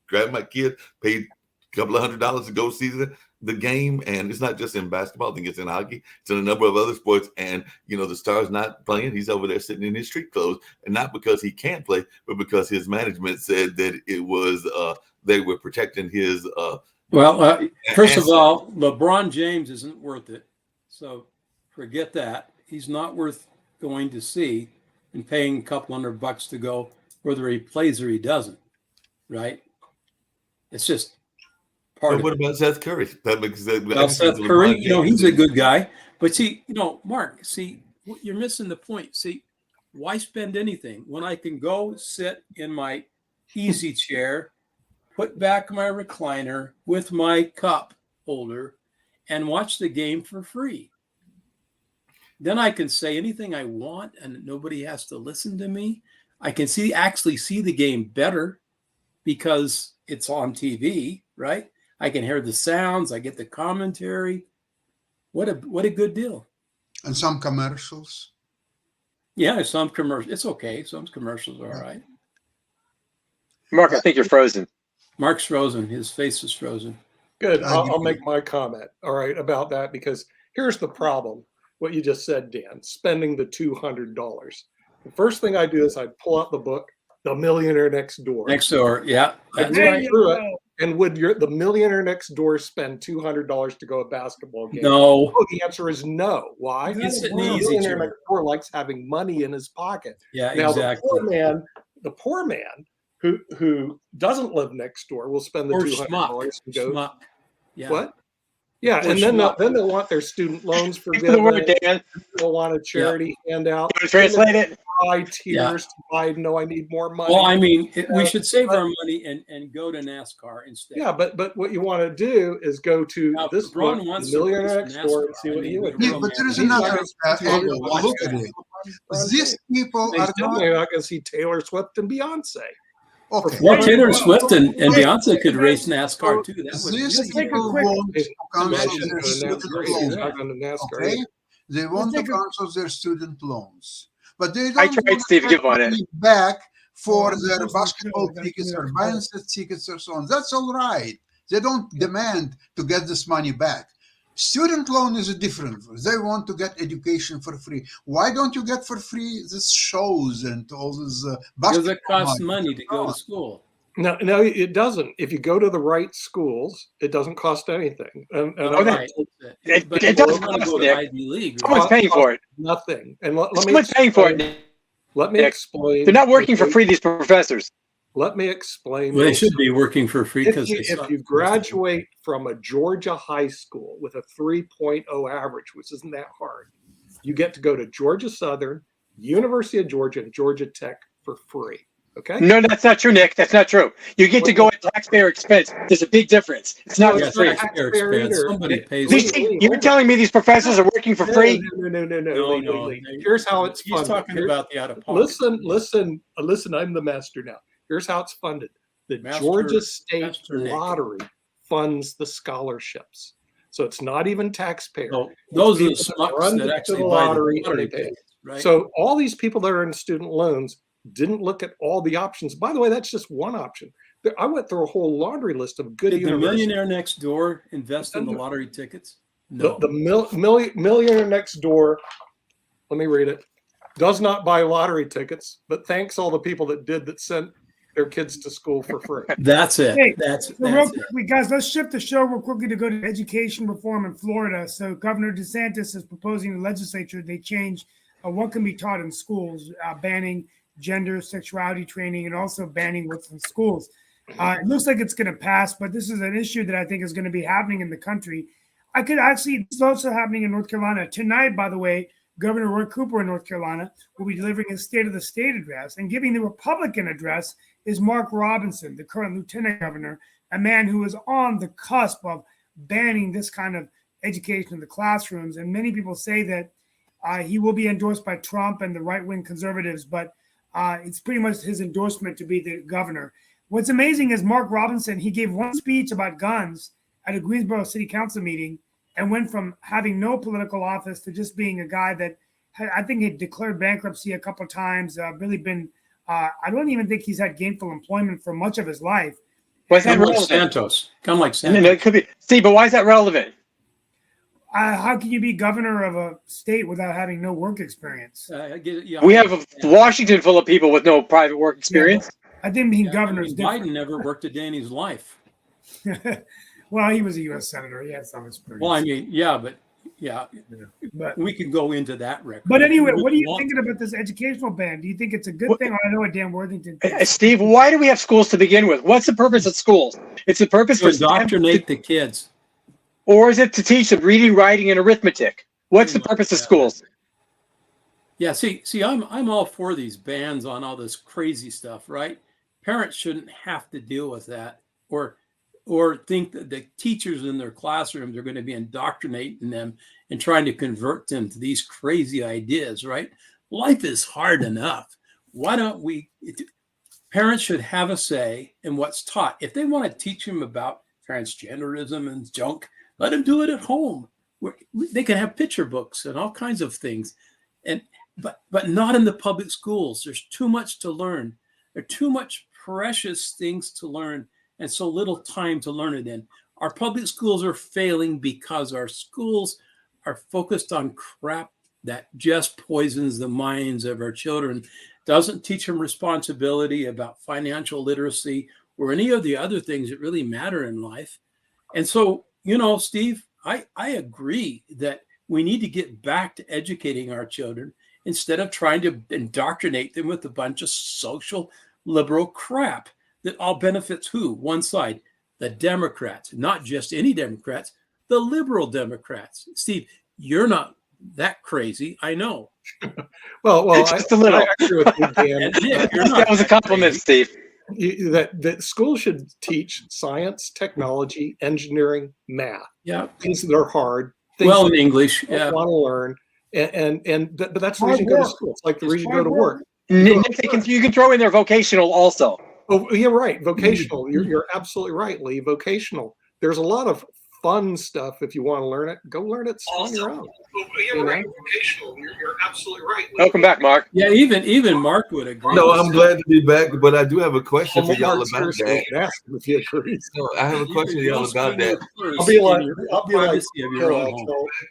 grabbed my kid, paid a couple of $100s to go see the game, and it's not just in basketball. I think it's in hockey. It's in a number of other sports, and the star's not playing. He's over there sitting in his street clothes, and not because he can't play, but because his management said that it was they were protecting his. First of all, LeBron James isn't worth it, so forget that. He's not worth going to see and paying a couple $100 to go, whether he plays or he doesn't. Right? It's just part And of what it. about Seth Curry? That makes sense. Well, Seth Curry, he's a good guy. But see, Mark, see, you're missing the point. See, why spend anything when I can go sit in my easy chair, put back my recliner with my cup holder, and watch the game for free? Then I can say anything I want, and nobody has to listen to me. I can actually see the game better because it's on TV, right? I can hear the sounds. I get the commentary. What a good deal. And some commercials. Yeah, some commercials. It's okay. Some commercials are all right. Mark, I think you're frozen. Mark's frozen. His face is frozen. Good. I'll make my comment, all right, about that, because here's the problem. What you just said, Dan, spending the $200. The first thing I do is I pull out the book, The Millionaire Next Door. Next door. Yeah. I That's read right. through it. And would the millionaire next door spend $200 to go a basketball game? No. Oh, the answer is no. Why? It's an The easy millionaire chair. next door likes having money in his pocket. Yeah, Now exactly. the poor man who doesn't live next door will spend the Or $200 schmuck. and go. Schmuck. Yeah. What? Yeah, Or and then schmuck. they'll want their student loans Speak the word, forgiven. Dan. They'll want a charity handout. You translate it. Cry tears to Biden. No, I need more money. Well, I mean, we should save our money and go to NASCAR instead. Yeah, but what you want to do is go to Now, this LeBron book, wants The to Millionaire race Next Door, and NASCAR. see I what mean, he would we do. Yeah, but there is He's another not gonna see angle. Taylor Look Swift at it. and These people He's are not definitely not going to see Taylor Swift and Beyonce. okay. Well, Taylor Swift and Beyonce could race NASCAR too. That would These be people quick- want to cancel Imagine their going to student NASCAR. He's loans. not going to NASCAR. Okay, they want to take a- cancel their student loans, but they don't I tried, want Steve, to give get on it. money back for Oh, their that's basketball true. tickets That's or true. band tickets or so on. That's all right. They don't demand to get this money back. Student loan is a different. They want to get education for free. Why don't you get for free these shows and all this because basketball it costs money? money to go to school. No, it doesn't. If you go to the right schools, it doesn't cost anything. And Okay. Right. It- But it you does want to cost, go to Nick. Ivy League. Someone's paying for it. nothing. And let me Someone's paying for it. explain- Let me Nick. explain. They're not working for free, these professors. Let me explain. Well, they this. should be working for free If because you graduate from a Georgia high school with a 3.0 average, which isn't that hard, you get to go to Georgia Southern, University of Georgia, and Georgia Tech for free. Okay? No, that's not true, Nick. That's not true. You get to go at taxpayer expense. There's a big difference. It's not No, for it's free. not. taxpayer taxpayer expense. either. Somebody pays. You're telling me these professors are working for free? No. No. Wait. Here's how it's He's funded. talking Here- about the out of pocket. Listen. I'm the master now. Here's how it's funded. The Master- Georgia State Master Nick. Lottery funds the scholarships. So it's not even taxpayer. So those are the It's people that schmucks run that to actually the buy lottery the lottery and pay. tickets, right? So all these people that are in student loans didn't look at all the options. By the way, that's just one option. I went through a whole laundry list of good did the universities. millionaire next door invest in the lottery tickets? The, No. the millionaire next door, let me read it, does not buy lottery tickets, but thanks all the people that did that sent their kids to school for free. That's it. Hey, That's So real it. quickly, guys, let's shift the show real quickly to go to education reform in Florida. So Governor DeSantis is proposing the legislature they change what can be taught in schools, banning gender, sexuality training, and also banning what's in schools. It looks like it's going to pass, but this is an issue that I think is going to be happening in the country. I could actually, it's also happening in North Carolina. Tonight, by the way, Governor Roy Cooper in North Carolina will be delivering his State of the State address, and giving the Republican address is Mark Robinson, the current lieutenant governor, a man who is on the cusp of banning this kind of education in the classrooms. And many people say that he will be endorsed by Trump and the right-wing conservatives, but it's pretty much his endorsement to be the governor. What's amazing is Mark Robinson, he gave one speech about guns at a Greensboro City Council meeting and went from having no political office to just being a guy that had, I think, had declared bankruptcy a couple of times, really been, I don't even think he's had gainful employment for much of his life. Why is that Kind of like relevant? Santos. Kind of like No, Santos. no, it could be. Steve, but why is that relevant? How can you be governor of a state without having no work experience? I get it, yeah. We have a Washington full of people with no private work experience. I think being Yeah, governor I is mean, different. Biden never worked a day in his life. Well, he was a U.S. senator. He had some experience. Well, I mean, yeah, but Yeah, But we could go into that record. but anyway, We what are you want- thinking about this educational ban? Do you think it's a good What- thing? I know what Dan Worthington Hey, thinks. Steve, why do we have schools to begin with? What's the purpose of schools? It's the purpose To for them indoctrinate the kids. or is it to teach them reading, writing, and arithmetic? What's the purpose of schools? Yeah, see, I'm all for these bans on all this crazy stuff, right? Parents shouldn't have to deal with that, or think that the teachers in their classrooms are going to be indoctrinating them and trying to convert them to these crazy ideas, right? Life is hard enough. Why don't we? Parents should have a say in what's taught. If they want to teach them about transgenderism and junk, let them do it at home. They can have picture books and all kinds of things, but not in the public schools. There's too much to learn. There are too much precious things to learn and so little time to learn it in. Our public schools are failing because our schools are focused on crap that just poisons the minds of our children, doesn't teach them responsibility about financial literacy or any of the other things that really matter in life. And so, Steve, I agree that we need to get back to educating our children instead of trying to indoctrinate them with a bunch of social liberal crap that all benefits who? One side, the Democrats, not just any Democrats, the liberal Democrats. Steve, you're not that crazy, I know. Well, Just a little. I agree with you, Dan. And Nick, you're not That was a compliment, crazy. Steve. that schools should teach science, technology, engineering, math, Yeah, things that are hard, things well, that in English, you yeah. want to learn, but that's the Hard reason you go to work. school. It's like the It's reason you go hard to work. Nick, you can throw in there vocational also. Oh, you're right. Vocational. You're absolutely right, Lee. Vocational. There's a lot of fun stuff if you want to learn it. Go learn it on your own. Oh, you're right. Vocational. You're absolutely right, Lee. Welcome back, Mark. Yeah, even Mark would agree. No, with I'm that. glad to be back, but I do have a question Well, for y'all Mark, about seriously, that. ask him if he agrees. No, I have a question for y'all about that. I'll be like, privacy of your own home.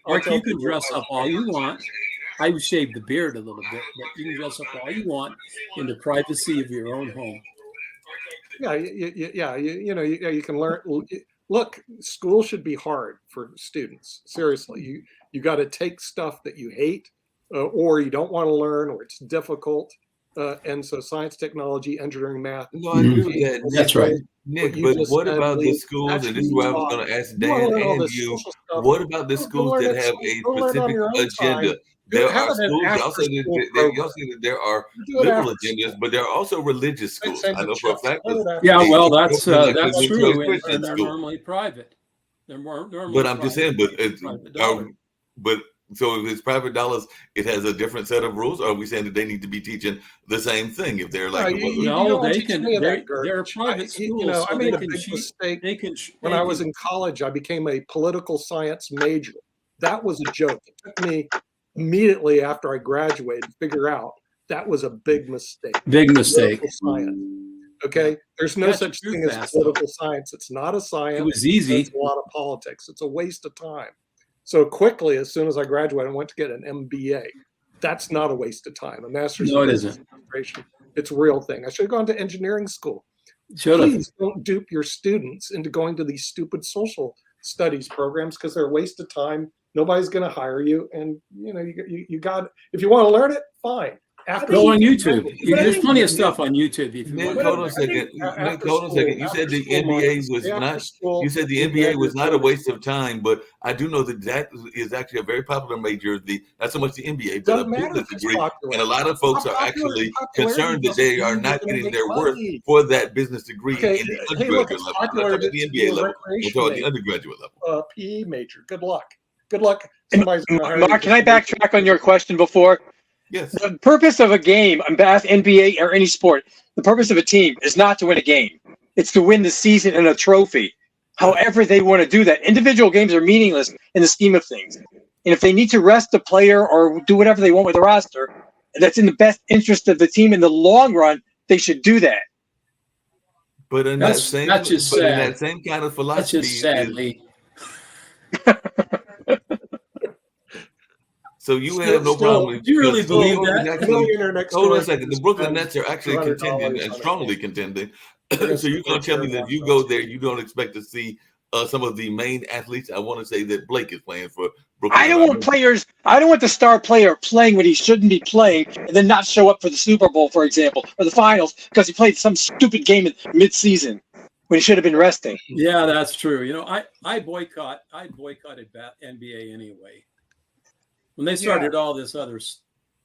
I'll Mark, tell you can people dress up all you want. I would shave the beard a little bit, but you can dress up all you want in the privacy of your own home. Yeah, you can learn. Look, school should be hard for students. Seriously, you got to take stuff that you hate, or you don't want to learn, or it's difficult. And so, science, technology, engineering, math. No, I agree with that. That's right. Nick, you but just what said, about the Lee, schools, that and this is should where I be was taught. going to ask You wanna Dan learn all and this you, social stuff, what about the go schools learn that at have school. a Go learn on specific your own agenda? time. There Have are it an schools, y'all say after-school that, program. y'all say that there are Do it liberal after agendas, but there are also religious schools. Send I your know for a checks. fact Put it that after Yeah, a well, that's Christian true, and Christian they're school. normally private. They're more normally. But I'm just saying, but private dollar. but so if it's private dollars, it has a different set of rules. Or are we saying that they need to be teaching the same thing if they're like? you No, don't they teach can. any of that, They're Gert. private schools. I so made they a can big cheat. mistake They can. when they I was can- in college. I became a political science major. That was a joke. It took me immediately after I graduated to figure out that was a big mistake. Big mistake. Political science. Okay, there's no Got such you thing as fast, though. political science. It's not a science. It was easy. It's a lot of politics. It's a waste of time. So quickly, as soon as I graduated, I went to get an MBA. That's not a waste of time. A master's No, in it business isn't. administration. It's a real thing. I should have gone to engineering school. Should have. Please don't dupe your students into going to these stupid social studies programs because they're a waste of time. Nobody's going to hire you, and you got. If you want to learn it, fine. After Go on school- YouTube. There's plenty of stuff on YouTube if you Nick, want. hold on a to. second. Nick, After hold on a second. You school- said the after school, NBA Marcus, was after not. school, You said the you NBA have was your not a waste of time, but I do know that is actually a very popular major. Not so much the NBA, but a Doesn't matter business if it's degree, popular. and a lot of folks are actually concerned that they are not getting their worth for that business degree Okay, in the hey, look, undergraduate it's level. I'm popular not talking to the be NBA a level. I'm recreation talking the major. undergraduate level. PE major. Good luck. Good luck. Somebody's gonna hire you. Mark, can I backtrack on your question before? Yes. The purpose of a game, NBA or any sport, the purpose of a team is not to win a game. It's to win the season and a trophy. However they want to do that. Individual games are meaningless in the scheme of things. And if they need to rest a player or do whatever they want with the roster, that's in the best interest of the team in the long run, they should do that. But in That's that same, just but in sad. that same kind of That's philosophy, just sad, Lee. so you have no Still- problem. do you really because believe Brooklyn that? actually- Millionaire next Hold on door a second. The Brooklyn spends Nets are actually $200 contending and on strongly it. contending. They're So you're going to tell me that if you go there, you don't expect to see some of the main athletes. I want to say that Blake is playing for I don't want players. I don't want the star player playing when he shouldn't be playing, and then not show up for the Super Bowl, for example, or the finals because he played some stupid game in mid-season when he should have been resting. Yeah, that's true. You know, I boycotted NBA anyway. When they started all this other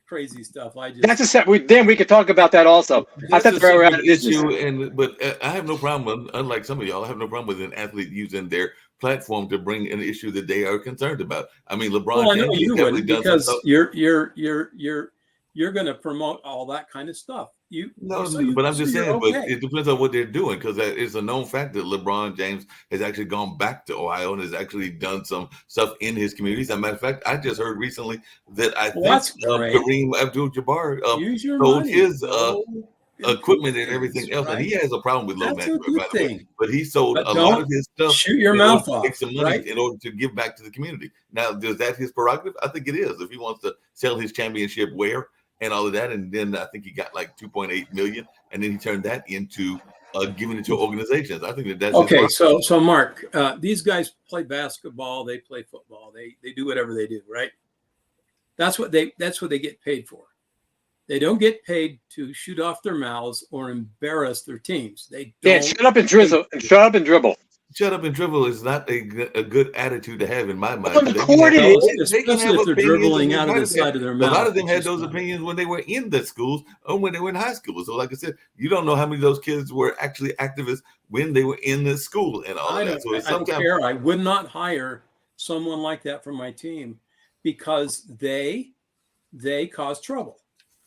crazy stuff, I just That's a set. Then we could talk about that also. I thought they were out of business. But I have no problem. Unlike some of y'all, I have no problem with an athlete using their platform to bring an issue that they are concerned about. I mean, LeBron. Well, I know James you has definitely would done because some you're going to promote all that kind of stuff. but I'm just saying. But it depends on what they're doing because it's a known fact that LeBron James has actually gone back to Ohio and has actually done some stuff in his communities. As a matter of fact, I just heard recently that Kareem Abdul-Jabbar sold his equipment and everything else, and he has a problem with low management, by the way. But he sold a lot of his stuff. Shoot your mouth off. Make some money in order to give back to the community. Now, is that his prerogative? I think it is. If he wants to sell his championship wear and all of that, and then I think he got like 2.8 million, and then he turned that into giving it to organizations. I think that's okay. So Mark, these guys play basketball, they play football, they do whatever they do, right? That's what they get paid for. They don't get paid to shoot off their mouths or embarrass their teams. They don't. Yeah, shut up and drizzle and shut up and dribble. Shut up and dribble is not a good attitude to have in my mind. Especially if they're dribbling out of the side of their mouth. A lot of them had those opinions when they were in the schools or when they were in high school. So, like I said, you don't know how many of those kids were actually activists when they were in the school and all of that. So I don't care. I would not hire someone like that for my team because they cause trouble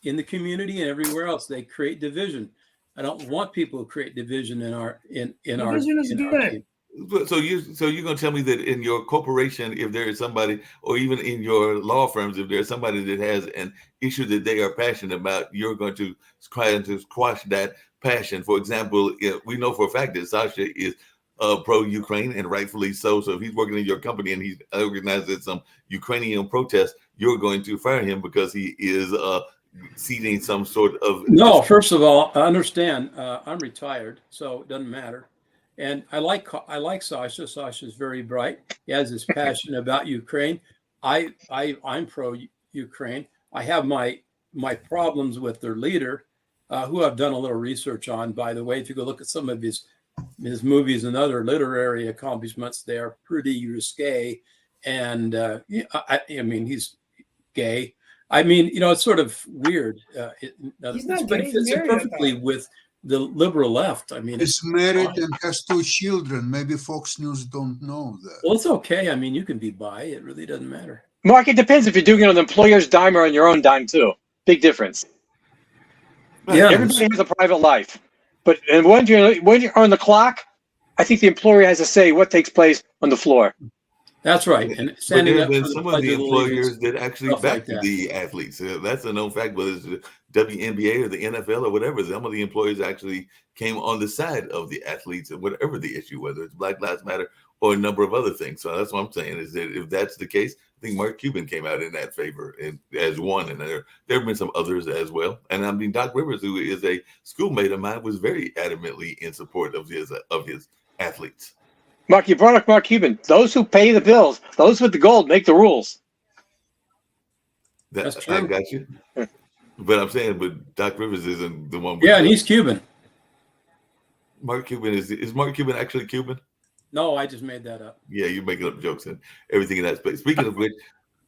in the community and everywhere else. They create division. I don't want people who create division in our team. So you're gonna tell me that in your corporation, if there is somebody, or even in your law firms, if there's somebody that has an issue that they are passionate about, you're going to try to squash that passion. For example, we know for a fact that Sasha is pro-Ukraine, and rightfully so. So if he's working in your company and he's organizing some Ukrainian protests, you're going to fire him because he is seeding some sort of. No, first of all, I understand. I'm retired, so it doesn't matter. And I like Sasha. Sasha's very bright. He has his passion about Ukraine. I'm pro-Ukraine. I have my problems with their leader, who I've done a little research on. By the way, if you go look at some of his movies and other literary accomplishments, they are pretty risque. And I mean, he's gay. I mean, it's sort of weird. He's not but gay. it fits perfectly with the liberal left. I mean, he's married and has 2 children. Maybe Fox News don't know that. Well, it's okay. I mean, you can be bi. It really doesn't matter. Mark, it depends if you're doing it on the employer's dime or on your own dime too. Big difference. Yeah, everybody has a private life, but when you're on the clock, I think the employer has to say what takes place on the floor. That's right. And standing up for some of the employers that actually back like the athletes. That's a known fact, whether it's the WNBA or the NFL or whatever. Some of the employers actually came on the side of the athletes and whatever the issue, whether it's Black Lives Matter or a number of other things. So that's what I'm saying is that if that's the case, I think Mark Cuban came out in that favor as one, and there have been some others as well. And I mean, Doc Rivers, who is a schoolmate of mine, was very adamantly in support of his athletes. Mark, you brought up Mark Cuban. Those who pay the bills, those with the gold, make the rules. That's true. I got you. But I'm saying, but Doc Rivers isn't the one. Yeah, and he's Cuban. Mark Cuban is Mark Cuban actually Cuban? No, I just made that up. Yeah, you're making up jokes and everything in that space. Speaking of which,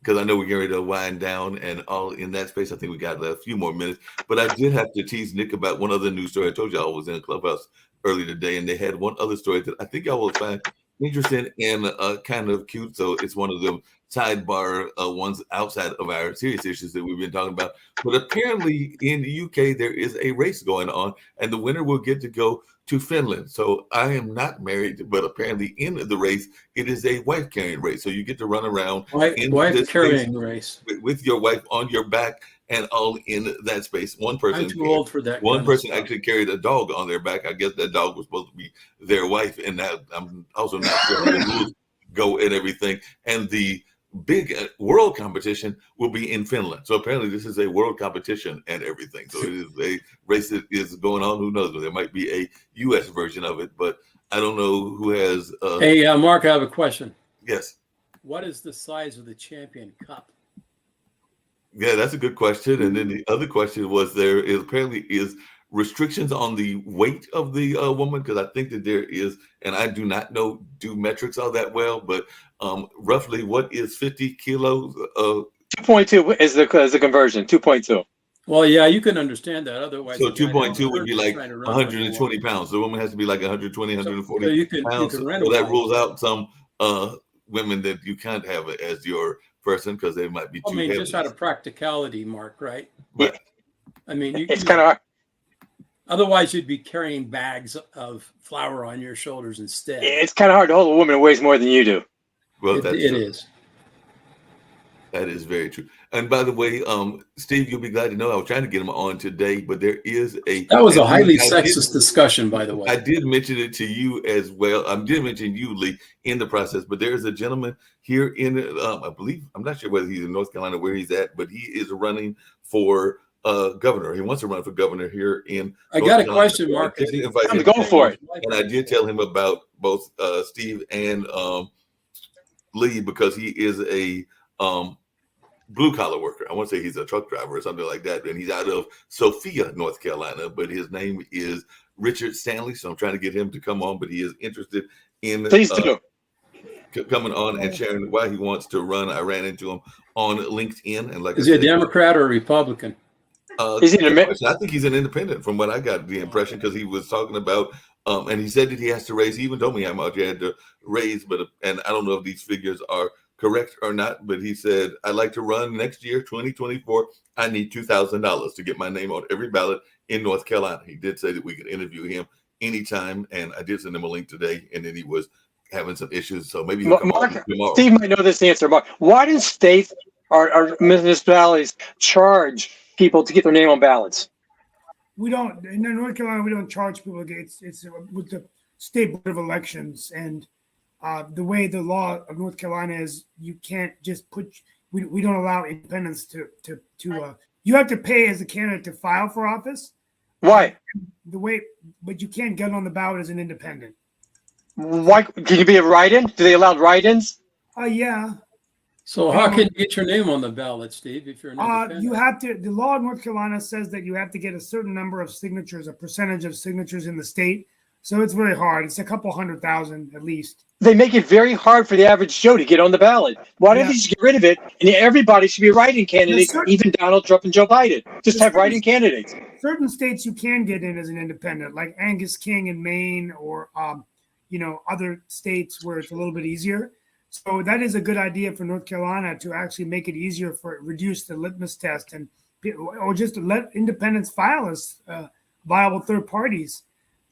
because I know we're getting ready to wind down and all in that space, I think we got a few more minutes. But I did have to tease Nick about one other news story. I told y'all I was in a clubhouse earlier today, and they had one other story that I think y'all will find interesting and kind of cute. So it's one of the sidebar ones outside of our serious issues that we've been talking about. But apparently in the UK, there is a race going on, and the winner will get to go to Finland. So I am not married, but apparently in the race, it is a wife carrying race. So you get to run around wife carrying race with your wife on your back and all in that space. One person, I'm too old for that. One person actually carried a dog on their back. I guess that dog was supposed to be their wife, and that I'm also not sure how the rules go and everything. And the big world competition will be in Finland. So apparently this is a world competition and everything. So it is a race that is going on. Who knows? There might be a U.S. version of it, but I don't know who has. Hey, Mark, I have a question. Yes. what is the size of the Champion Cup? Yeah, that's a good question. And then the other question was there is apparently is restrictions on the weight of the woman, because I think that there is, and I do not do metrics all that well, but roughly what is 50 kilos? 2.2 is the conversion. 2.2. Well, yeah, you can understand that. Otherwise, So the guy 2.2 would hurt be is like trying to run 120 pounds. The woman has to be like 120, 140 So you can pounds. rent So a that bike. rules out some women that you can't have as your person because they might be too I mean, heavy. just out of practicality, Mark, right? But I mean, It's kind of hard. otherwise you'd be carrying bags of flour on your shoulders instead. It's kind of hard to hold a woman who weighs more than you do. well, It that's it true. is. That is very true. And by the way, Steve, you'll be glad to know I was trying to get him on today, but there is a. That was a and highly I sexist discussion, by the way. I did mention it to you as well. I did mention you, Lee, in the process, but there is a gentleman here in, I believe, I'm not sure whether he's in North Carolina, where he's at, but he is running for governor. He wants to run for governor here in. I North got a Carolina. question, So I Mark. did invite I'm him going for it. And I did tell him about both Steve and Lee, because he is a blue collar worker. I want to say he's a truck driver or something like that. And he's out of Sophia, North Carolina, but his name is Richard Stanley. So I'm trying to get him to come on, but he is interested in Please do. coming on and sharing why he wants to run. I ran into him on LinkedIn. And like Is I he a said, Democrat or a Republican? Is he an I think he's an independent from what I got the impression, because he was talking about, and he said that he has to raise, he even told me how much he had to raise, and I don't know if these figures are correct or not, but he said, I'd like to run next year, 2024. I need $2,000 to get my name on every ballot in North Carolina. He did say that we could interview him anytime, and I did send him a link today, and then he was having some issues, so maybe he'll come on tomorrow. Steve might know this answer, Mark. Why do states or municipalities charge people to get their name on ballots? We don't in North Carolina. We don't charge people. It's with the state board of elections, and the way the law of North Carolina is, you can't just put. We don't allow independents to. You have to pay as a candidate to file for office. Why? But you can't get on the ballot as an independent. Why can you be a write-in? Do they allow write-ins? Yeah. So how can you get your name on the ballot, Steve, if you're an independent? You have to. The law of North Carolina says that you have to get a certain number of signatures, a percentage of signatures in the state. So it's very hard. It's a couple 100,000 at least. They make it very hard for the average Joe to get on the ballot. Why don't you just get rid of it? And everybody should be a write-in candidate, even Donald Trump and Joe Biden. Just have write-in candidates. Certain states you can get in as an independent, like Angus King in Maine, or other states where it's a little bit easier. So that is a good idea for North Carolina, to actually make it easier reduce the litmus test, or just to let independents file as viable third parties.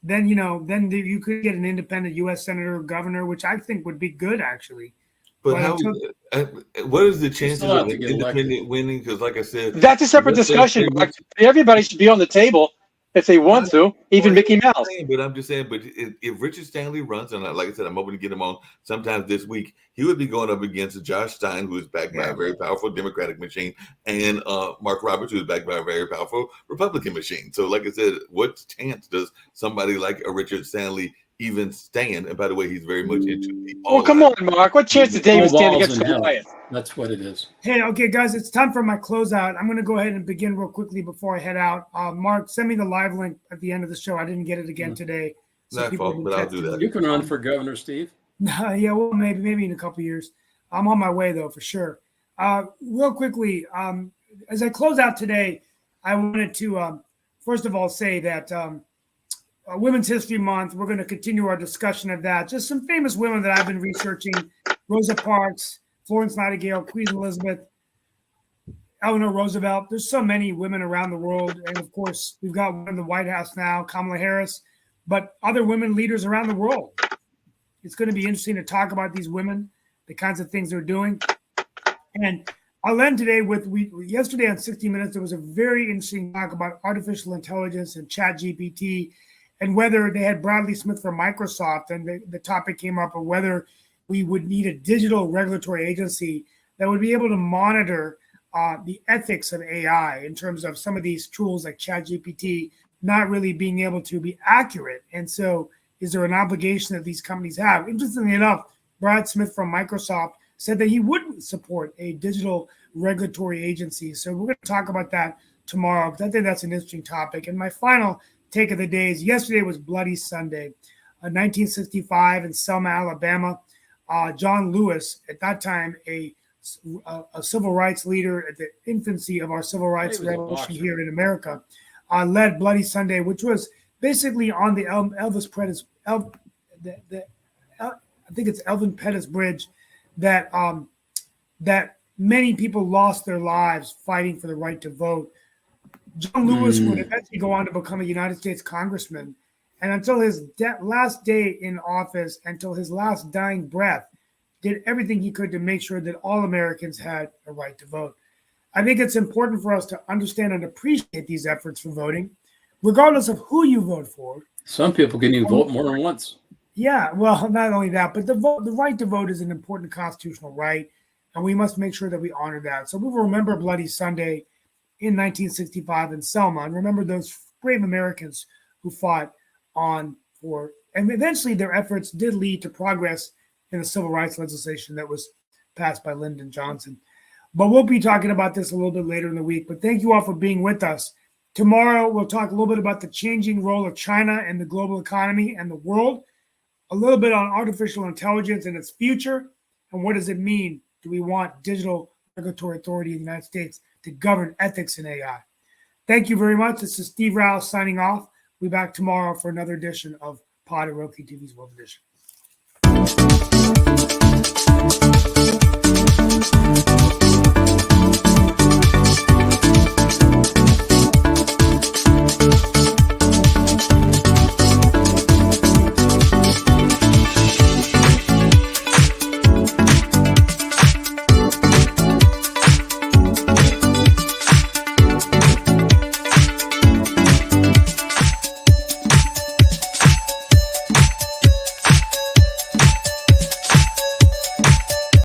Then you could get an independent U.S. senator or governor, which I think would be good, actually. But what is the chances of an independent winning? Because, like I said, that's a separate discussion. Everybody should be on the table if they want to, even Mickey Mouse. But I'm just saying, but if Richard Stanley runs, and like I said, I'm hoping to get him on sometime this week, he would be going up against Josh Stein, who is backed by a very powerful Democratic machine, and Mark Roberts, who is backed by a very powerful Republican machine. So, like I said, what chance does somebody like a Richard Stanley even stand? And by the way, he's very much into the. Well, come on, Mark. What chance did David stand against Goliath? That's what it is. Hey, okay, guys, it's time for my closeout. I'm going to go ahead and begin real quickly before I head out. Mark, send me the live link at the end of the show. I didn't get it again today. So Not fault, but I'll do that. You can run for governor, Steve. Yeah, well, maybe in a couple of years. I'm on my way, though, for sure. Real quickly, as I close out today, I wanted to, first of all, say that Women's History Month, we're going to continue our discussion of that. Just some famous women that I've been researching: Rosa Parks, Florence Nightingale, Queen Elizabeth, Eleanor Roosevelt. There's so many women around the world. And, of course, we've got one in the White House now, Kamala Harris, but other women leaders around the world. It's going to be interesting to talk about these women, the kinds of things they're doing. And I'll end today with, yesterday on 60 Minutes, there was a very interesting talk about artificial intelligence and ChatGPT, and whether they had Bradley Smith from Microsoft, and the topic came up of whether we would need a digital regulatory agency that would be able to monitor the ethics of AI in terms of some of these tools like ChatGPT not really being able to be accurate. And so is there an obligation that these companies have? Interestingly enough, Brad Smith from Microsoft said that he would support a digital regulatory agency. So we're going to talk about that tomorrow because I think that's an interesting topic. And my final take of the day is yesterday was Bloody Sunday, 1965 in Selma, Alabama. John Lewis, at that time a civil rights leader at the infancy of our civil rights revolution here in America, led Bloody Sunday, which was basically on the Elvis Pettis, I think it's Elvin Pettis Bridge, that many people lost their lives fighting for the right to vote. John Lewis would eventually go on to become a United States congressman, and until his last day in office, until his last dying breath, did everything he could to make sure that all Americans had a right to vote. I think it's important for us to understand and appreciate these efforts for voting, regardless of who you vote for. Some people can even vote more than once. Yeah, well, not only that, but the right to vote is an important constitutional right, and we must make sure that we honor that. So we will remember Bloody Sunday in 1965 in Selma, and remember those brave Americans who fought on for, and eventually their efforts did lead to progress in the civil rights legislation that was passed by Lyndon Johnson. But we'll be talking about this a little bit later in the week. But thank you all for being with us. Tomorrow, we'll talk a little bit about the changing role of China in the global economy and the world, a little bit on artificial intelligence and its future, and what does it mean? Do we want digital regulatory authority in the United States to govern ethics in AI? Thank you very much. This is Steve Rouse signing off. We'll be back tomorrow for another edition of Pod and Roku TV's World Edition.